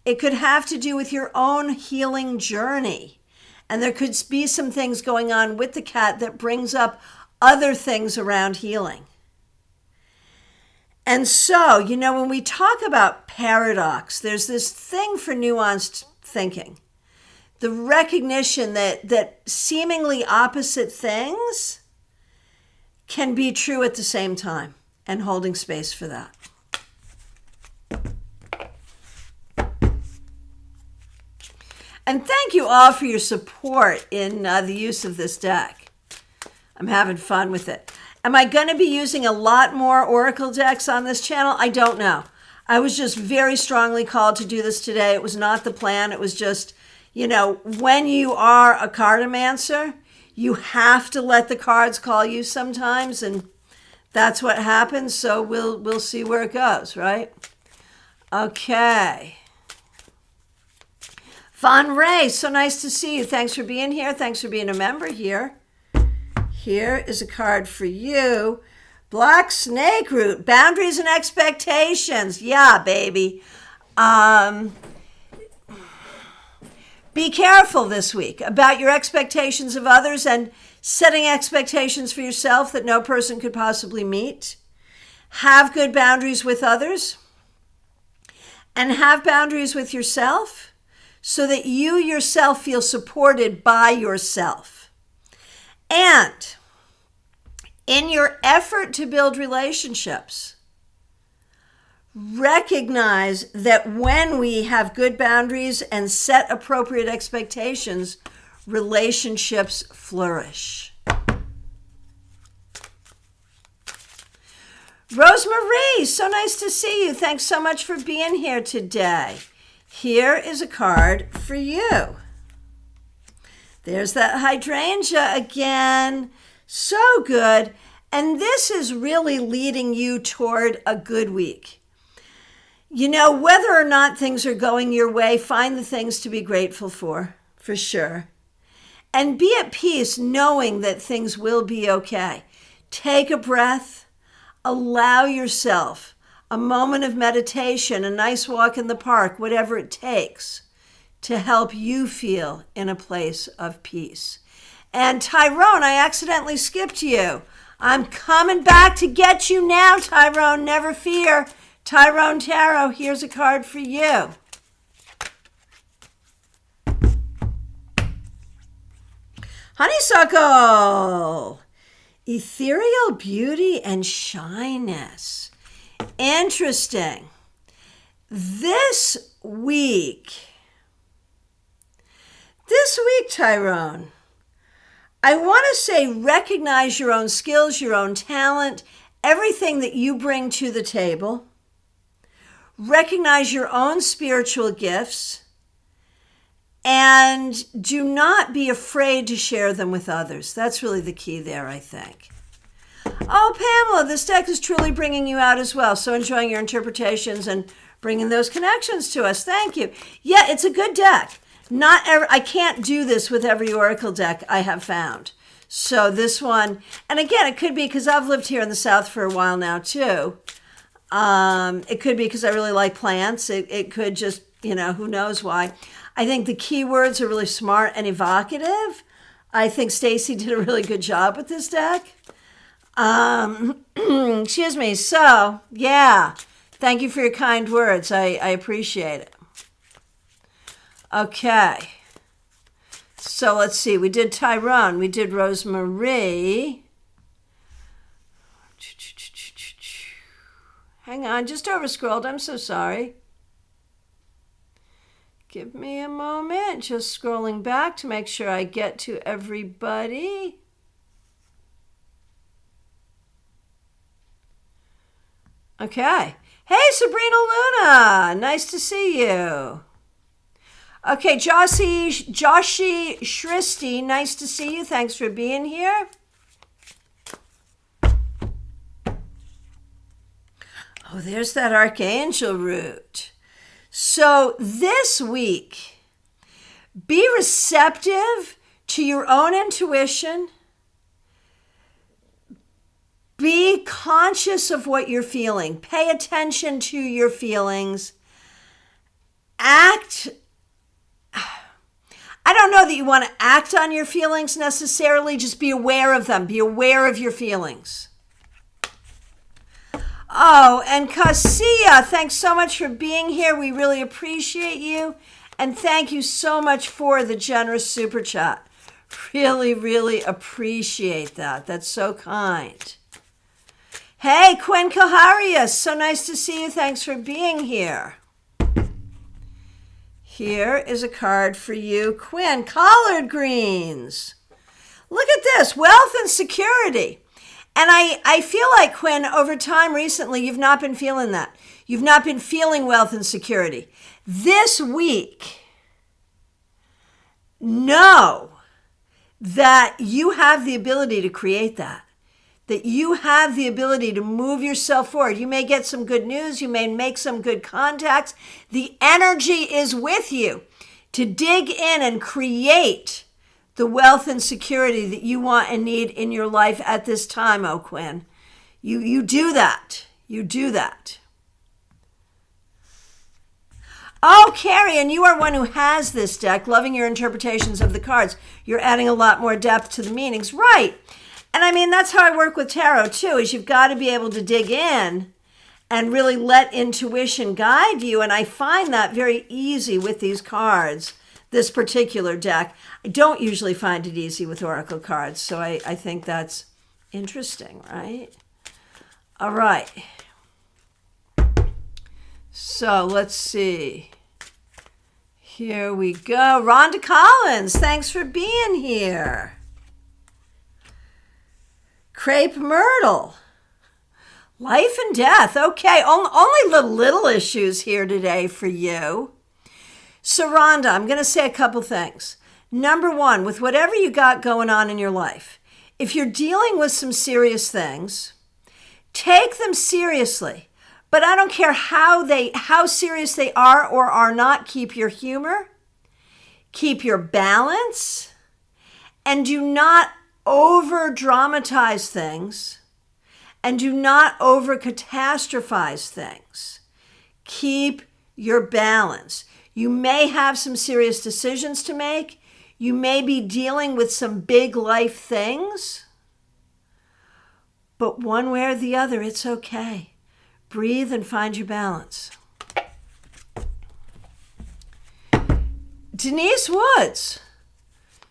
It could have to do with your own healing journey. And there could be some things going on with the cat that brings up other things around healing. And so, you know, when we talk about paradox, there's this thing for nuanced thinking. The recognition that seemingly opposite things can be true at the same time. And holding space for that. And thank you all for your support in the use of this deck. I'm having fun with it. Am I going to be using a lot more Oracle decks on this channel? I don't know. I was just very strongly called to do this today. It was not the plan. It was just, you know, when you are a cartomancer, you have to let the cards call you sometimes, and that's what happens, so we'll see where it goes, right? Okay. Von Ray, so nice to see you. Thanks for being here. Thanks for being a member here. Here is a card for you. Black Snake Root, boundaries and expectations. Yeah, baby. Be careful this week about your expectations of others and setting expectations for yourself that no person could possibly meet. Have good boundaries with others and have boundaries with yourself so that you yourself feel supported by yourself. And in your effort to build relationships, recognize that when we have good boundaries and set appropriate expectations, relationships flourish. Rosemarie, so nice to see you. Thanks so much for being here today. Here is a card for you. There's that hydrangea again. So good. And this is really leading you toward a good week. You know, whether or not things are going your way, find the things to be grateful for sure. And be at peace knowing that things will be okay. Take a breath. Allow yourself a moment of meditation, a nice walk in the park, whatever it takes to help you feel in a place of peace. And Tyrone, I accidentally skipped you. I'm coming back to get you now, Tyrone. Never fear. Tyrone Tarot, here's a card for you. Honeysuckle, ethereal beauty and shyness. Interesting. This week, Tyrone, I want to say recognize your own skills, your own talent, everything that you bring to the table. Recognize your own spiritual gifts. And do not be afraid to share them with others. That's really the key there, I think. Oh, Pamela, this deck is truly bringing you out as well. So enjoying your interpretations and bringing those connections to us. Thank you. Yeah, it's a good deck. I can't do this with every oracle deck I have found. So this one, and again, it could be because I've lived here in the South for a while now too. It could be because I really like plants. It could just, who knows why. I think the keywords are really smart and evocative. I think Stacy did a really good job with this deck. Excuse me. So, yeah. Thank you for your kind words. I appreciate it. Okay. So let's see. We did Tyrone. We did Rosemarie. Hang on. Just over-scrolled. I'm so sorry. Give me a moment. Just scrolling back to make sure I get to everybody. Okay. Hey, Sabrina Luna. Nice to see you. Okay, Joshi Shristi. Nice to see you. Thanks for being here. Oh, there's that archangel root. So this week, be receptive to your own intuition. Be conscious of what you're feeling. Pay attention to your feelings. Act. I don't know that you want to act on your feelings necessarily. Just be aware of them. Be aware of your feelings. Oh, and Cassia, thanks so much for being here. We really appreciate you. And thank you so much for the generous super chat. Really, really appreciate that. That's so kind. Hey, Quinn Kaharius, so nice to see you. Thanks for being here. Here is a card for you, Quinn. Collard greens. Look at this, wealth and security. And I feel like, Quinn, over time recently, you've not been feeling that. You've not been feeling wealth and security. This week, know that you have the ability to create that. That you have the ability to move yourself forward. You may get some good news. You may make some good contacts. The energy is with you to dig in and create the wealth and security that you want and need in your life at this time, oh Quinn. You do that. You do that. Oh, Carrie, and you are one who has this deck, loving your interpretations of the cards. You're adding a lot more depth to the meanings. Right. And I mean, that's how I work with tarot too, is you've got to be able to dig in and really let intuition guide you. And I find that very easy with these cards, this particular deck. I don't usually find it easy with oracle cards. So I think that's interesting, right? All right. So let's see. Here we go. Rhonda Collins, thanks for being here. Crepe Myrtle. Life and death. Okay, only the little issues here today for you. So Rhonda, I'm going to say a couple things. Number one, with whatever you got going on in your life, if you're dealing with some serious things, take them seriously. But I don't care how serious they are or are not. Keep your humor, keep your balance, and do not over dramatize things, and do not over catastrophize things. Keep your balance. You may have some serious decisions to make. You may be dealing with some big life things, but one way or the other, it's okay. Breathe and find your balance. Denise Woods.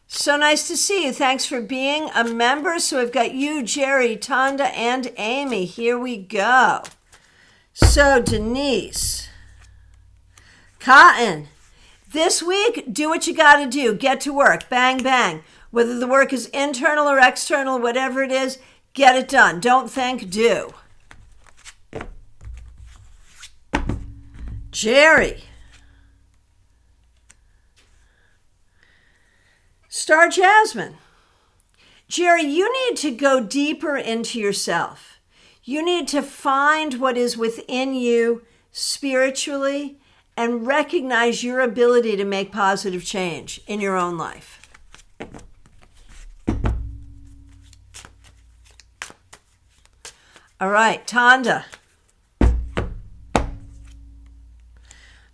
So nice to see you. Thanks for being a member. So we've got you, Jerry, Tonda, and Amy. Here we go. So Denise, Cotton, this week, do what you got to do. Get to work. Bang, bang. Whether the work is internal or external, whatever it is, get it done. Don't think, do. Jerry. Star Jasmine. Jerry, you need to go deeper into yourself. You need to find what is within you spiritually and recognize your ability to make positive change in your own life. All right, Tonda.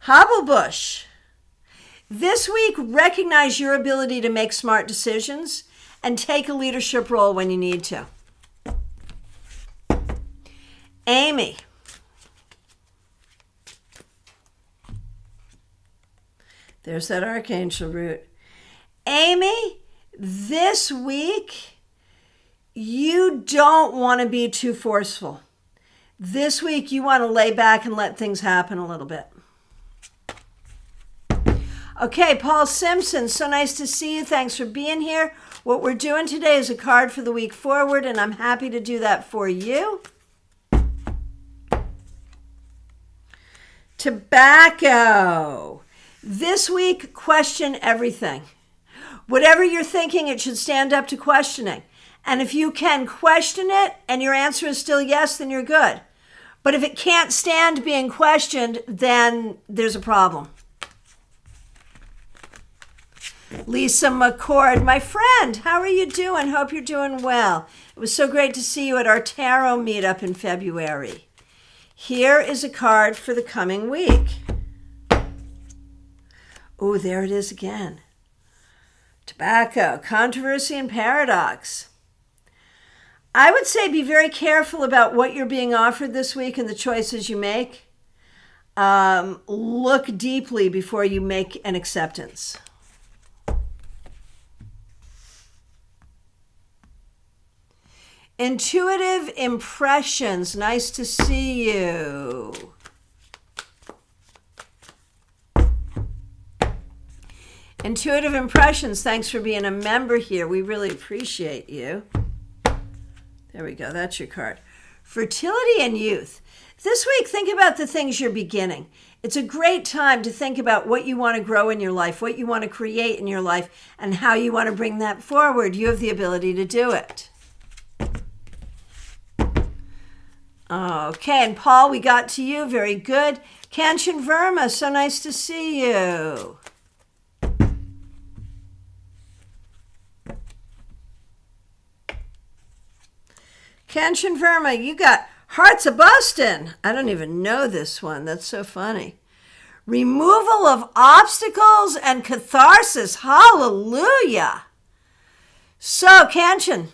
Hobblebush. This week, recognize your ability to make smart decisions and take a leadership role when you need to. Amy. There's that archangel root. Amy, this week, you don't want to be too forceful. This week, you want to lay back and let things happen a little bit. Okay, Paul Simpson, so nice to see you. Thanks for being here. What we're doing today is a card for the week forward, and I'm happy to do that for you. Tobacco. This week, question everything. Whatever you're thinking, it should stand up to questioning. And if you can question it and your answer is still yes, then you're good. But if it can't stand being questioned, then there's a problem. Lisa McCord, my friend, how are you doing? Hope you're doing well. It was so great to see you at our tarot meetup in February. Here is a card for the coming week. Oh, there it is again. Tobacco, controversy, and paradox. I would say be very careful about what you're being offered this week and the choices you make. Look deeply before you make an acceptance. Intuitive impressions. Nice to see you. Intuitive impressions. Thanks for being a member here. We really appreciate you. There we go. That's your card. Fertility and youth. This week, think about the things you're beginning. It's a great time to think about what you want to grow in your life, what you want to create in your life, and how you want to bring that forward. You have the ability to do it. Okay, and Paul, we got to you. Very good. Kanchan Verma, so nice to see you. Kanchan Verma, you got Hearts of Bustin'. I don't even know this one. That's so funny. Removal of obstacles and catharsis. Hallelujah. So, Kanchan,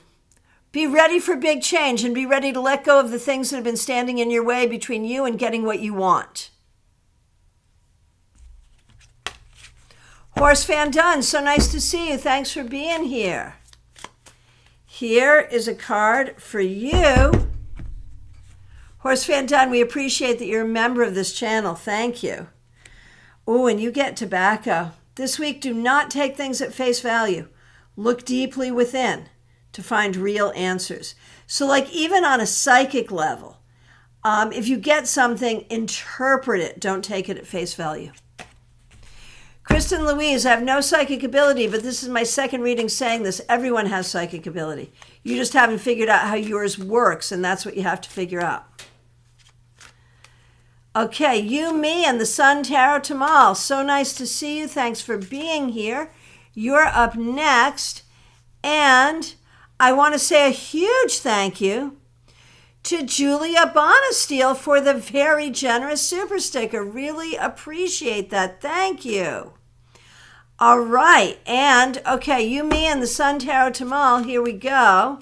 be ready for big change and be ready to let go of the things that have been standing in your way between you and getting what you want. Horace Van Dunn, so nice to see you. Thanks for being here. Here is a card for you. Horace Van Dunn, we appreciate that you're a member of this channel. Thank you. Oh, and you get tobacco. This week, do not take things at face value. Look deeply within to find real answers. So like even on a psychic level, if you get something, interpret it. Don't take it at face value. Kristen Louise, I have no psychic ability, but this is my second reading saying this. Everyone has psychic ability. You just haven't figured out how yours works, and that's what you have to figure out. Okay, you, me, and the Sun Tarot Tamal. So nice to see you. Thanks for being here. You're up next, and I want to say a huge thank you to Julia Bonesteel for the very generous super sticker. Really appreciate that. Thank you. All right. And, okay, you, me, and the Sun Tarot Tamal. Here we go.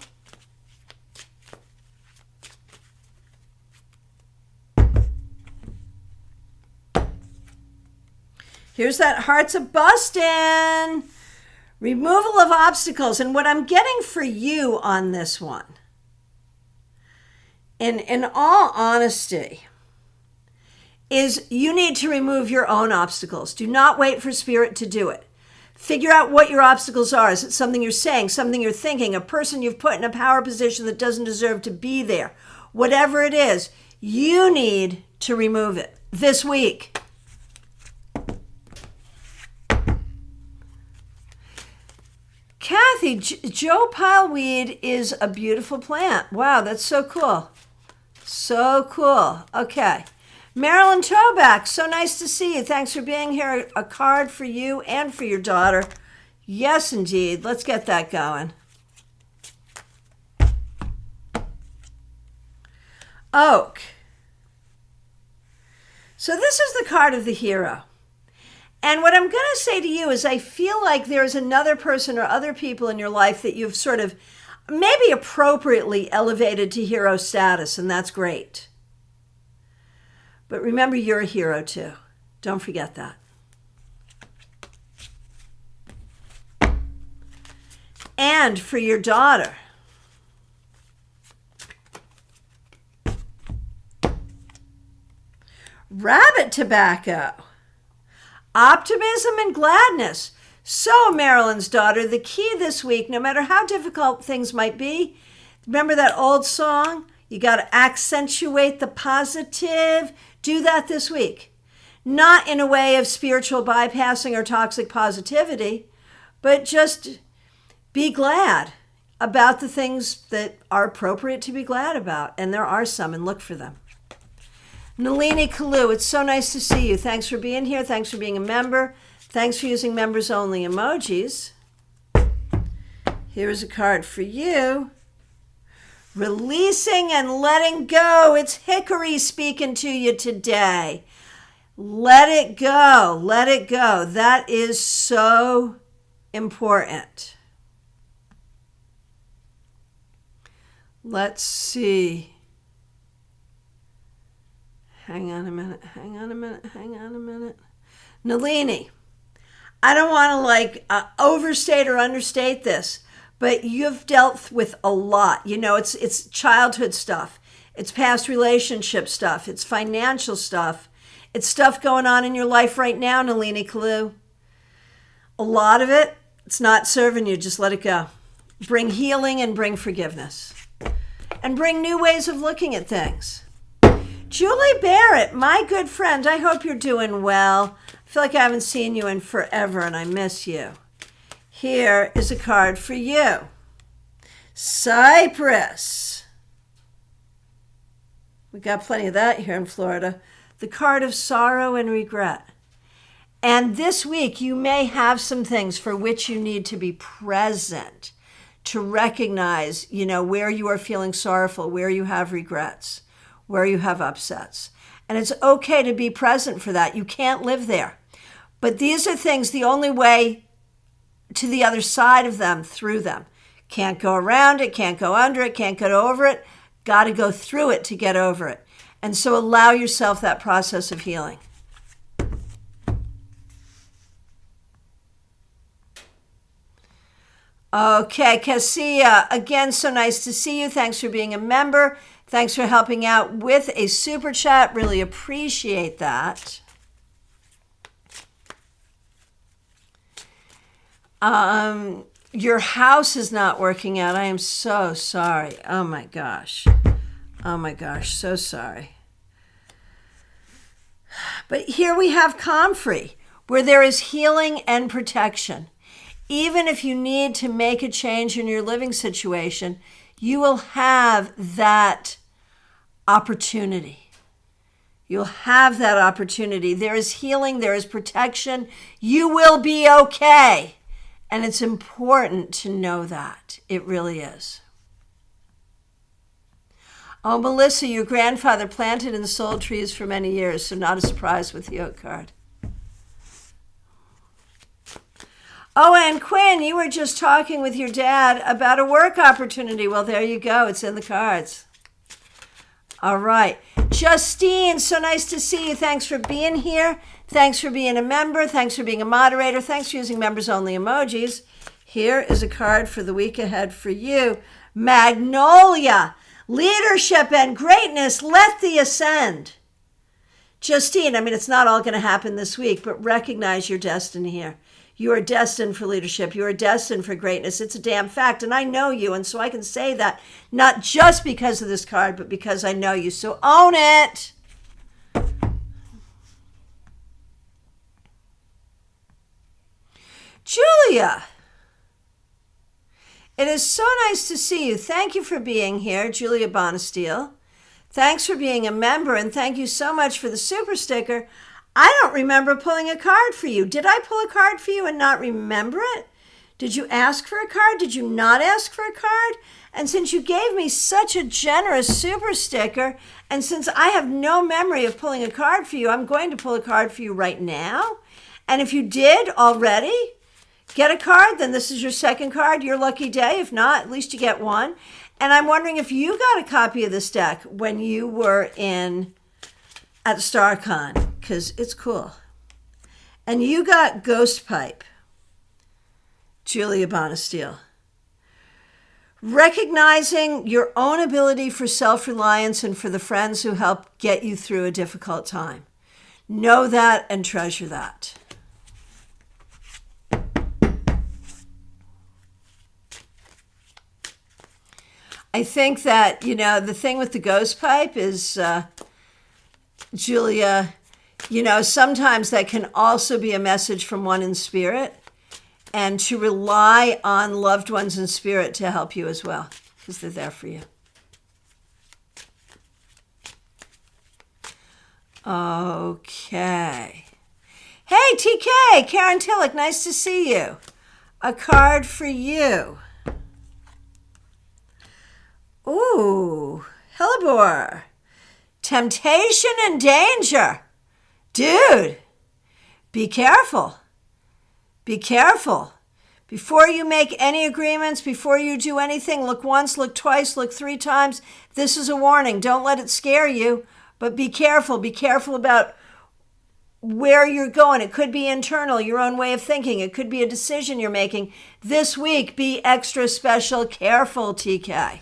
Here's that Hearts of Bustin'. Removal of obstacles. And what I'm getting for you on this one, in all honesty, is you need to remove your own obstacles. Do not wait for Spirit to do it. Figure out what your obstacles are. Is it something you're saying, something you're thinking, a person you've put in a power position that doesn't deserve to be there? Whatever it is, you need to remove it this week. Kathy, Joe Pileweed is a beautiful plant. Wow, that's so cool. So cool. Okay. Marilyn Toback, so nice to see you. Thanks for being here. A card for you and for your daughter. Yes, indeed. Let's get that going. Oak. So this is the card of the hero. And what I'm going to say to you is I feel like there's another person or other people in your life that you've sort of maybe appropriately elevated to hero status, and that's great. But remember, you're a hero too. Don't forget that. And for your daughter, rabbit tobacco. Optimism and gladness. So, Marilyn's daughter, the key this week, no matter how difficult things might be, remember that old song? You got to accentuate the positive. Do that this week. Not in a way of spiritual bypassing or toxic positivity, but just be glad about the things that are appropriate to be glad about. And there are some, and look for them. Nalini Kalu, it's so nice to see you. Thanks for being here. Thanks for being a member. Thanks for using members only emojis. Here's a card for you. Releasing and letting go. It's Hickory speaking to you today. Let it go. Let it go. That is so important. Let's see. Hang on a minute. Nalini, I don't want to overstate or understate this, but you've dealt with a lot. You know, it's childhood stuff. It's past relationship stuff. It's financial stuff. It's stuff going on in your life right now, Nalini Kalu. A lot of it, it's not serving you. Just let it go. Bring healing and bring forgiveness. And bring new ways of looking at things. Julie Barrett, my good friend, I hope you're doing well. I feel like I haven't seen you in forever and I miss you. Here is a card for you. Cypress. We got plenty of that here in Florida. The card of sorrow and regret. And this week you may have some things for which you need to be present to recognize, where you are feeling sorrowful, where you have regrets, where you have upsets. And it's okay to be present for that. You can't live there. But these are things, the only way to the other side of them, through them. Can't go around it, can't go under it, can't get over it. Got to go through it to get over it. And so allow yourself that process of healing. Okay, Cassia, again, so nice to see you. Thanks for being a member. Thanks for helping out with a super chat. Really appreciate that. Your house is not working out. I am so sorry. Oh my gosh, so sorry. But here we have Comfrey, where there is healing and protection. Even if you need to make a change in your living situation, you will have that opportunity. You'll have that opportunity. There is healing, there is protection. You will be okay. And it's important to know that. It really is. Oh, Melissa, your grandfather planted and sold trees for many years, so not a surprise with the oak card. Oh, and Quinn, you were just talking with your dad about a work opportunity. Well, there you go. It's in the cards. All right. Justine, so nice to see you. Thanks for being here. Thanks for being a member. Thanks for being a moderator. Thanks for using members only emojis. Here is a card for the week ahead for you. Magnolia, leadership and greatness, let thee ascend. Justine, it's not all going to happen this week, but recognize your destiny here. You are destined for leadership. You are destined for greatness. It's a damn fact. And I know you. And so I can say that not just because of this card, but because I know you. So own it. Julia. It is so nice to see you. Thank you for being here, Julia Bonesteel. Thanks for being a member, and thank you so much for the super sticker. I don't remember pulling a card for you. Did I pull a card for you and not remember it? Did you ask for a card? Did you not ask for a card? And since you gave me such a generous super sticker, and since I have no memory of pulling a card for you, I'm going to pull a card for you right now. And if you did already get a card, then this is your second card, your lucky day. If not, at least you get one. And I'm wondering if you got a copy of this deck when you were at StarCon, because it's cool. And you got Ghost Pipe, Julia Bonesteel. Recognizing your own ability for self-reliance and for the friends who help get you through a difficult time. Know that and treasure that. I think that, the thing with the ghost pipe is, Julia, sometimes that can also be a message from one in spirit, and to rely on loved ones in spirit to help you as well, because they're there for you. Okay. Hey, TK, Karen Tillich, nice to see you. A card for you. Ooh, hellebore. Temptation and danger. Dude, be careful. Be careful. Before you make any agreements, before you do anything, look once, look twice, look 3 times. This is a warning. Don't let it scare you, but be careful. Be careful about where you're going. It could be internal, your own way of thinking. It could be a decision you're making. This week, be extra special careful, TK.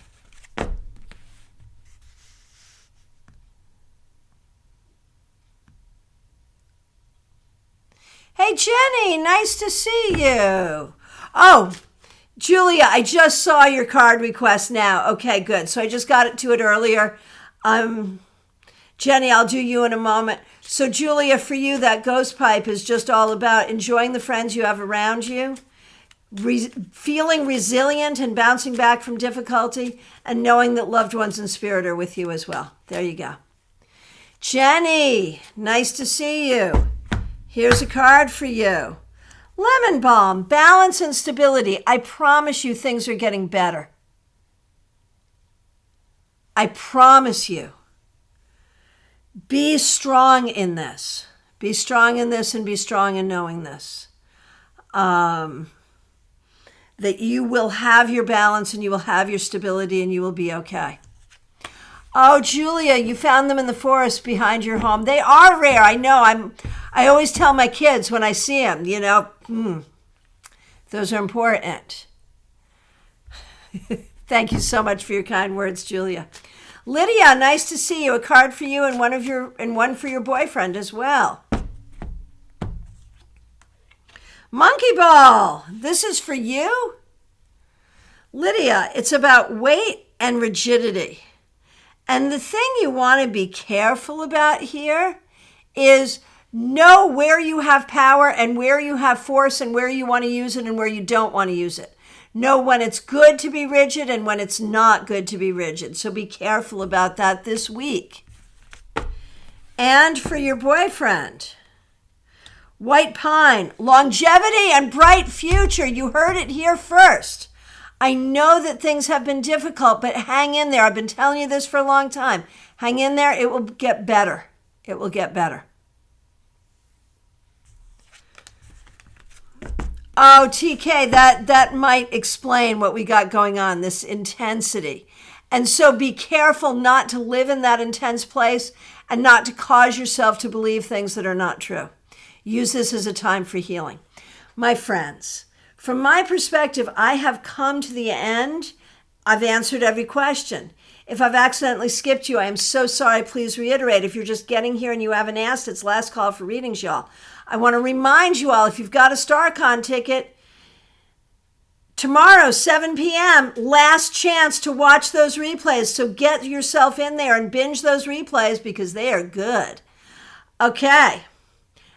Hey, Jenny, nice to see you. Oh, Julia, I just saw your card request now. Okay, good. So I just got to it earlier. Jenny, I'll do you in a moment. So, Julia, for you, that ghost pipe is just all about enjoying the friends you have around you, feeling resilient and bouncing back from difficulty, and knowing that loved ones in spirit are with you as well. There you go. Jenny, nice to see you. Here's a card for you. Lemon Balm, balance and stability. I promise you things are getting better. I promise you. Be strong in this. Be strong in this and be strong in knowing this. That you will have your balance and you will have your stability and you will be okay. Oh, Julia, you found them in the forest behind your home. They are rare. I know. I always tell my kids when I see them, those are important. Thank you so much for your kind words, Julia. Lydia, nice to see you. A card for you and one for your boyfriend as well. Monkey Ball, this is for you. Lydia, it's about weight and rigidity. And the thing you want to be careful about here is know where you have power and where you have force and where you want to use it and where you don't want to use it. Know when it's good to be rigid and when it's not good to be rigid. So be careful about that this week. And for your boyfriend, White Pine, longevity and bright future. You heard it here first. I know that things have been difficult, but hang in there. I've been telling you this for a long time. Hang in there. It will get better. It will get better. Oh, TK, that might explain what we got going on, this intensity. And so be careful not to live in that intense place and not to cause yourself to believe things that are not true. Use this as a time for healing. My friends, from my perspective, I have come to the end. I've answered every question. If I've accidentally skipped you, I am so sorry. Please reiterate. If you're just getting here and you haven't asked, it's last call for readings, y'all. I want to remind you all, if you've got a StarCon ticket, tomorrow, 7 p.m., last chance to watch those replays. So get yourself in there and binge those replays because they are good. Okay.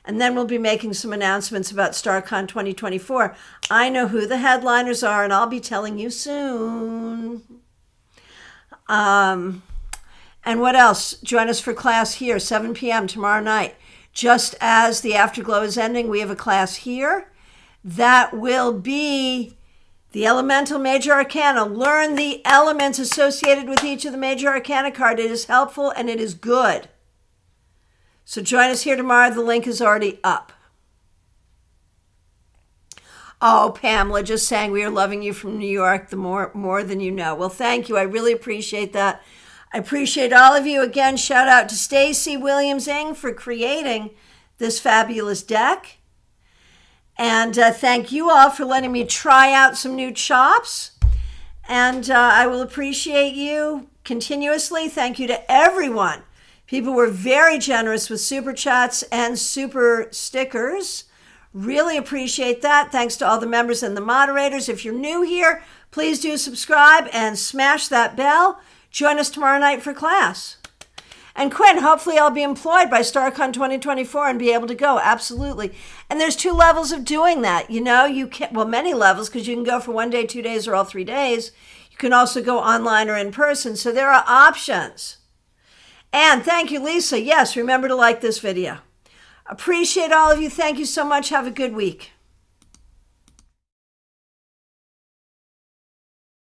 And then we'll be making some announcements about StarCon 2024. I know who the headliners are, and I'll be telling you soon. And what else? Join us for class here, 7 p.m. tomorrow night. Just as the Afterglow is ending, we have a class here. That will be the Elemental Major Arcana. Learn the elements associated with each of the Major Arcana card. It is helpful and it is good. So join us here tomorrow. The link is already up. Oh, Pamela just saying we are loving you from New York, the more than you know. Well, thank you. I really appreciate that. I appreciate all of you. Again, shout out to Stacy Williams-Ing for creating this fabulous deck. And thank you all for letting me try out some new chops. And I will appreciate you continuously. Thank you to everyone. People were very generous with super chats and super stickers. Really appreciate that. Thanks to all the members and the moderators. If you're new here, please do subscribe and smash that bell. Join us tomorrow night for class. And Quinn, hopefully I'll be employed by StarCon 2024 and be able to go. Absolutely. And there's 2 levels of doing that. You know, you can, well, many levels, because you can go for 1 day, 2 days, or all 3 days. You can also go online or in person. So there are options. And thank you, Lisa. Yes, remember to like this video. Appreciate all of you. Thank you so much. Have a good week.